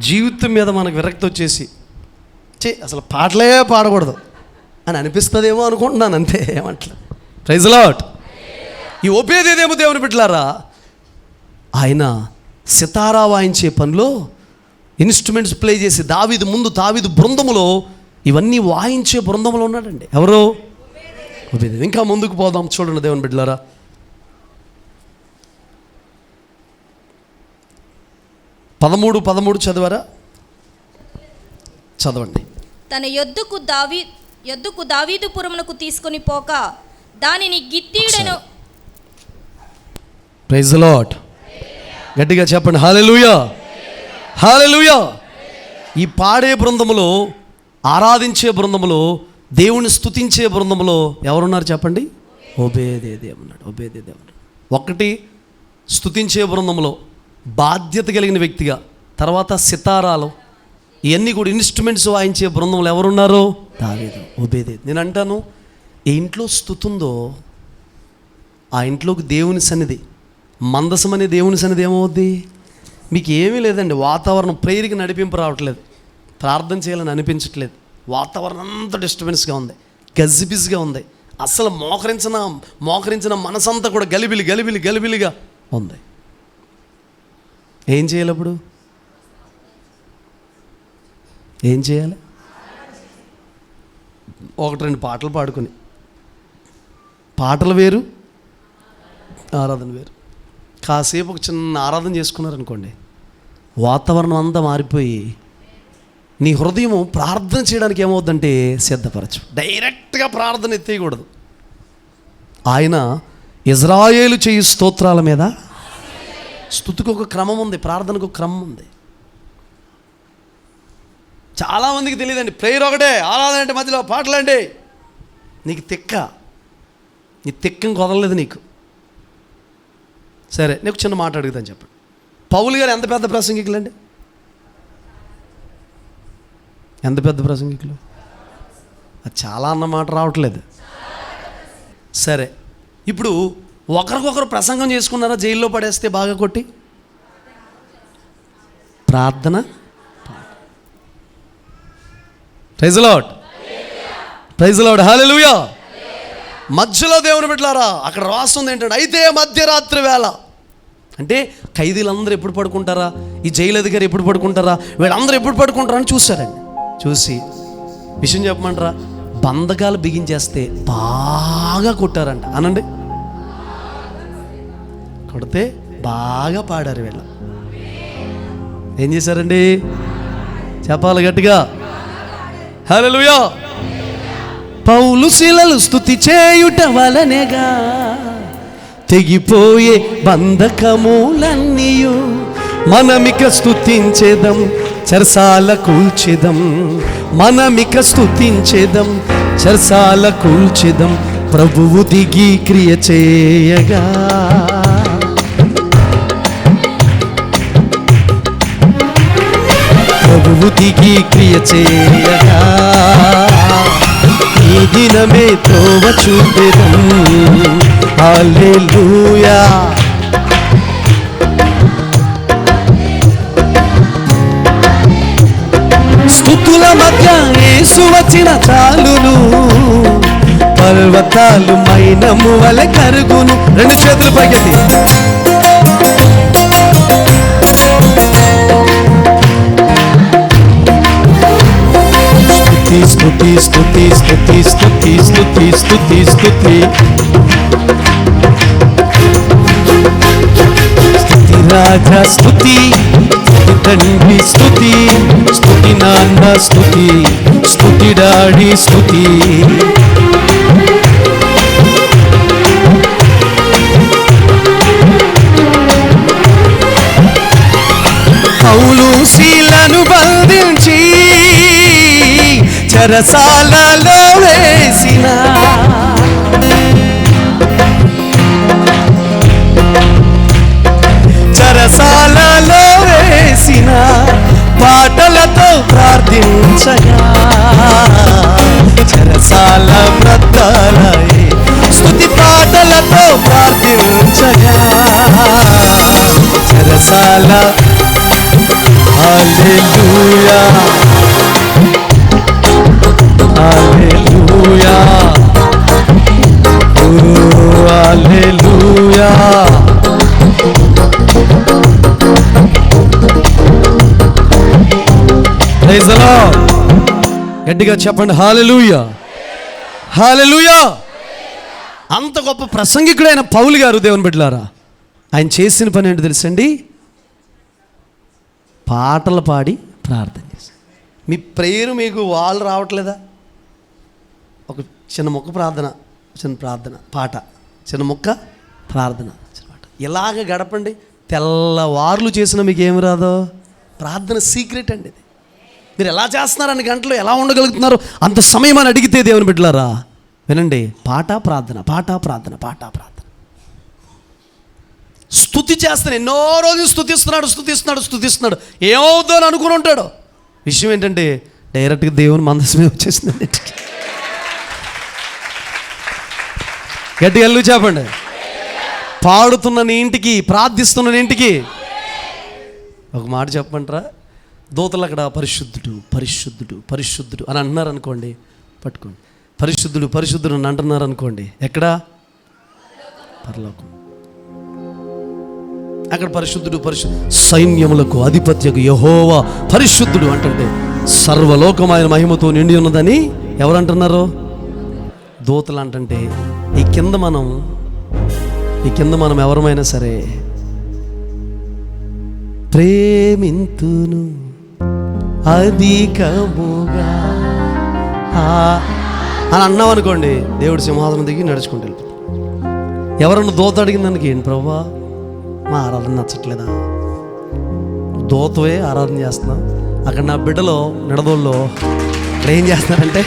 జీవితం మీద మనకు విరక్తి వచ్చేసి అసలు పాటలే పాడకూడదు అని అనిపిస్తుందేమో అనుకుంటున్నాను, అంతే, ఏమంటలే. Praise the lord. ఈ ఒబేదేదేమో దేవుని బిడ్డలారా, ఆయన సితారా వాయించే పనిలో ఇన్స్ట్రుమెంట్స్ ప్లే చేసి దావీదు బృందములో ఇవన్నీ వాయించే బృందంలో ఉన్నాడండి. ఎవరు? ఒబేదేదోము. ఇంకా ముందుకు పోదాం, చూడండి దేవుని బిడ్డలారా. 13 చదివారా? చదవండి. తన యొద్దకు దావీదుపురమునకు తీసుకొని పోక దానిని గిత్తీయుడను. Praise the Lord. గట్టిగా చెప్పండి హల్లెలూయా, హల్లెలూయా. ఈ పాడే బృందములో, ఆరాధించే బృందములో, దేవుని స్తుతించే బృందములో ఎవరున్నారు చెప్పండి? ఒబేదేదోము ఉన్నాడు. ఒబేదేదోము ఒకటి స్తుతించే బృందములో బాధ్యత కలిగిన వ్యక్తిగా, తర్వాత సితారాలు ఇవన్నీ కూడా ఇన్స్ట్రుమెంట్స్ వాయించే బృందంలో ఎవరున్నారో? దావీదు, ఒబేదేదోము. నేను అంటాను, ఏ ఇంట్లో స్తుతి ఉందో ఆ ఇంట్లోకి దేవుని సన్నిధి, మందసం అనే దేవుని సన్నిధి ఏమవుద్ది? మీకు ఏమీ లేదండి, వాతావరణం ప్రేయర్కి నడిపింపు రావట్లేదు, ప్రార్థన చేయాలని అనిపించట్లేదు, వాతావరణం అంతా డిస్టర్బెన్స్గా ఉంది, గజిబిజిగా ఉంది, అసలు మోకరించిన మనసంతా కూడా గలిబిలిగా ఉంది. ఏం చేయాలి అప్పుడు? ఏం చేయాలి? ఒకటి రెండు పాటలు పాడుకొని, పాటలు వేరు, ఆరాధన వేరు. కాసేపు ఒక చిన్న ఆరాధన చేసుకున్నారనుకోండి, వాతావరణం అంతా మారిపోయి నీ హృదయం ప్రార్థన చేయడానికి ఏమవుద్దంటే సిద్ధపరచు. డైరెక్ట్గా ప్రార్థన ఎత్తేయకూడదు. ఆయన ఇజ్రాయేలు చేయి స్తోత్రాల మీద స్తుతికి ఒక క్రమం ఉంది, ప్రార్థనకు ఒక క్రమం ఉంది. చాలామందికి తెలియదండి. ప్రేయర్ ఒకటే, ఆరాధన అంటే మధ్యలో పాటలండి. నీకు నీ తిక్క కుదరలేదు నీకు. సరే, నీకు చిన్న మాట అడుగుతాను, చెప్పండి. పౌలు గారు ఎంత పెద్ద ప్రసంగికులండి? ఎంత పెద్ద ప్రసంగికులు? అది చాలా అన్నమాట రావట్లేదు. సరే, ఇప్పుడు ఒకరికొకరు ప్రసంగం చేసుకున్నారా? జైల్లో పడేస్తే బాగా కొట్టి ప్రార్థన. ప్రైజ్ లార్డ్, ప్రైజ్ లార్డ్, హల్లెలూయా. మధ్యలో దేవుని బిడ్డలారా, అక్కడ రాస్తుంది ఏంటంటే, అయితే మధ్యరాత్రి వేళ అంటే ఖైదీలందరూ ఎప్పుడు పడుకుంటారా, ఈ జైలు అధికారి ఎప్పుడు పడుకుంటారా, వీళ్ళందరూ ఎప్పుడు పడుకుంటారా అని చూశారండి. చూసి విషయం చెప్పమంటారా, బంధకాలు బిగించేస్తే బాగా కొట్టారంట. అనండి, కొడితే బాగా పాడారు. వీళ్ళు ఏం చేశారండి? చెప్పాలి గట్టిగా, హల్లెలూయా. పౌలు శిలలు స్తుతి చేయుట వలనెగా తెగిపోయే బంధకములన్నీయు మనమిక స్తుతించేదం, చెరసాల కూల్చెదం. మనమిక స్తుతించేదం, చెరసాల కూల్చెదం. ప్రభువు దిగి క్రియ చేయగా, ప్రభువు దిగి క్రియ చేయగా, ఈ దినమే త్రోవ చూపెదం. హల్లెలూయా. స్తుతుల మధ్య యేసు వచ్చిన చాలును, పర్వతాలు మైనము వలె కరుగును. రెండు చేతులు పైకెత్తి, స్తుతి స్తుతి స్తుతి స్తుతి స్తుతి స్తుతి స్తుతి స్తుతి రాజా స్తుతి, తండ్రి స్తుతి, స్తుతి నాన్న స్తుతి, స్తుతి డాడీ స్తుతి. పౌలు శీలను బంధించి చెరసాలలో వేసిన, చెరసాలలో వేసిన పాటలతో ప్రార్థించగా, చెరసాల బ్రద్దలై స్తుతి పాటలతో ప్రార్థించగా, చెరసాల. Hallelujah, hallelujah, oh hallelujah. Praise the Lord. గట్టిగా చెప్పండి, హల్లెలూయా, హల్లెలూయా. అంత గొప్ప ప్రసంగికుడైన పౌలు గారు, దేవుని బిడ్డలారా, ఆయన చేసిన పని ఏంటో తెలుసండి? పాటలు పాడి ప్రార్థన చేసి. మీ ప్రేయర్ మీకు వాళ్ళు రావట్లేదా? ఒక చిన్న మొక్క ప్రార్థన, చిన్న ప్రార్థన, పాట, చిన్న మొక్క ప్రార్థన, చిన్న పాట, ఇలాగ గడపండి. తెల్లవార్లు చేసిన మీకు ఏమి రాదో? ప్రార్థన సీక్రెట్ అండి ఇది. మీరు ఎలా చేస్తున్నారు, అన్ని గంటలు ఎలా ఉండగలుగుతున్నారు అంత సమయం అని అడిగితే, దేవుని బిడ్డలారా వినండి, పాట ప్రార్థన, పాట ప్రార్థన, పాట ప్రార్థన. స్తుతి చేస్తాను, ఎన్నో రోజులు స్తుతిస్తున్నాడు, స్తుతిస్తున్నాడు, స్తుతిస్తున్నాడు. ఏమవుతుందో అని అనుకుని ఉంటాడు. విషయం ఏంటంటే డైరెక్ట్గా దేవుని మందసమే వచ్చేసిందండి. గట్టిగా ఎల్లు చెప్పండి. పాడుతున్న నీ ఇంటికి, ప్రార్థిస్తున్న నీ ఇంటికి ఒక మాట చెప్పమంటారా? దూతలు అక్కడ పరిశుద్ధుడు, పరిశుద్ధుడు, పరిశుద్ధుడు అని అంటున్నారు అనుకోండి, పట్టుకోండి. పరిశుద్ధుడు, పరిశుద్ధుడు అని అంటున్నారు అనుకోండి, ఎక్కడ? పరలోకం. అక్కడ పరిశుద్ధుడు సైన్యములకు అధిపత్యకు యెహోవా పరిశుద్ధుడు అంటుంటే సర్వలోకమైన మహిమతో నిండి ఉన్నదని ఎవరంటున్నారు? దూతలు అంటుంటే ఈ కింద మనం ఎవరమైనా సరే ప్రేమింతును అధికముగా అని అన్నాం అనుకోండి, దేవుడు సింహాసనం దిగి నడుచుకుంటూ వెళ్ళిపోతాడు. ఎవరన్నా దూత అడిగిన దానికి, ఏంటి ప్రభా మా ఆరాధన నచ్చట్లేదా? దూతవే ఆరాధన చేస్తున్నాం. అక్కడ నా బిడ్డలో నిడదోల్లో ఇక్కడ ఏం చేస్తున్నారంటే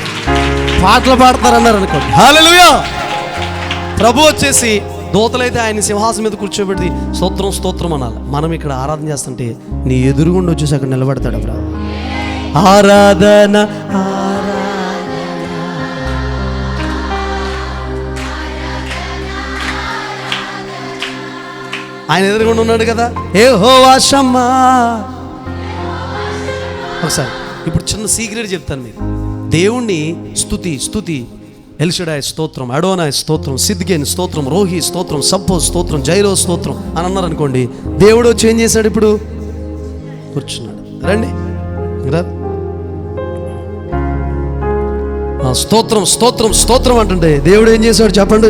పాటలు పాడతారన్నారు అనుకోండి. హల్లెలూయా! ప్రభు వచ్చేసి దూతలైతే ఆయన సింహాసనం మీద కూర్చోబెట్టి స్తోత్రం స్తోత్రం అనాలి. మనం ఇక్కడ ఆరాధన చేస్తుంటే నీ ఎదురుగుండి వచ్చేసి అక్కడ నిలబెడతాడు. అప్పుడు ఆరాధన ఆయన ఎదురుగుండా ఉన్నాడు కదా. యెహోవా షమ్మా. ఒకసారి ఇప్పుడు చిన్న సీక్రెట్ చెప్తాను మీకు. దేవుణ్ణి స్తుతి ఎల్షడాయ్ స్తోత్రం, అడోనాయ్ స్తోత్రం, సిద్కేన్ స్తోత్రం, రోహి స్తోత్రం, సబ్బో స్తోత్రం, జైరో స్తోత్రం అని అన్నారు అనుకోండి. దేవుడు చేంజ్ చేశాడు. ఇప్పుడు కూర్చున్నాడు. రండి స్తోత్రం స్తోత్రం స్తోత్రం అంటుంటే దేవుడు ఏం చేశాడు చెప్పండి?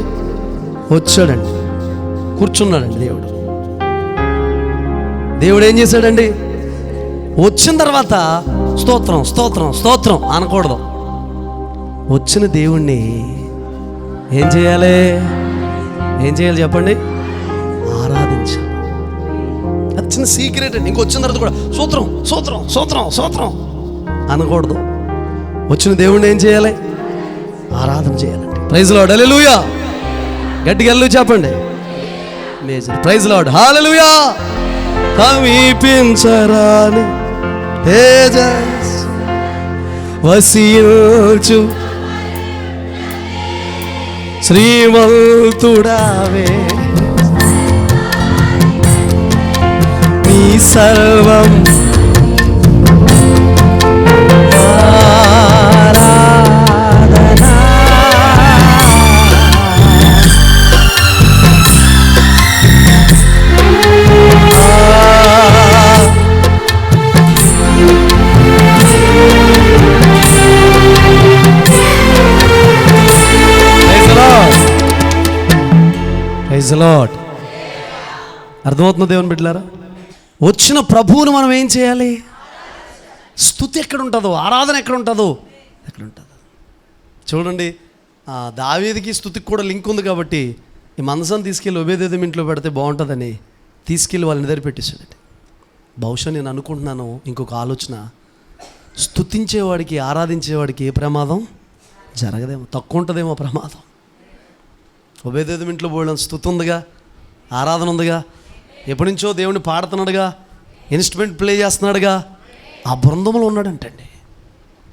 వచ్చాడండి, కూర్చున్నాడండి. దేవుడు ఏం చేశాడండి? వచ్చిన తర్వాత స్తోత్రం స్తోత్రం స్తోత్రం అనకూడదు. వచ్చిన దేవుణ్ణి ఏం చేయాలి చెప్పండి? ఆరాధించాలి. అది చిన్న సీక్రెట్ అండి. ఇంకొచ్చిన తర్వాత కూడా సూత్రం సూత్రం సూత్రం సూత్రం అనకూడదు. వచ్చిన దేవుణ్ణి ఏం చేయాలి? ఆరాధన చేయాలండి. ప్రైజ్ లార్డ్, హల్లెలూయా. గట్టిగా హల్లెలూయా చెప్పండి. ప్రైజ్ లార్డ్, హల్లెలూయా. సమీపించరాని తేజస్ వసించు శ్రీమంతుడావే, నీ సర్వం అర్థమవుతుంది దేవుని బిడ్డలారా? వచ్చిన ప్రభువును మనం ఏం చేయాలి? స్తుతి ఎక్కడ ఉంటుందో, ఆరాధన ఎక్కడ ఉంటుందో చూడండి. దావీదుకి స్తుతికి కూడా లింక్ ఉంది కాబట్టి ఈ మనసాన్ని తీసుకెళ్ళి ఒబేదెదోము ఇంట్లో పెడితే బాగుంటుందని తీసుకెళ్ళి వాళ్ళని దగ్గర పెట్టేశాడండి. బహుశా నేను అనుకుంటున్నాను, ఇంకొక ఆలోచన, స్తుతించేవాడికి ఆరాధించేవాడికి ఏ ప్రమాదం జరగదేమో, తక్కువ ఉంటుందేమో ప్రమాదం. ఒబేదెదోము ఇంట్లో పోయడం స్తుతి ఉందిగా, ఆరాధన ఉందిగా, ఎప్పటి నుంచో దేవుడిని పాడుతున్నాడుగా, ఇన్స్ట్రుమెంట్ ప్లే చేస్తున్నాడుగా, ఆ బృందంలో ఉన్నాడంటండి.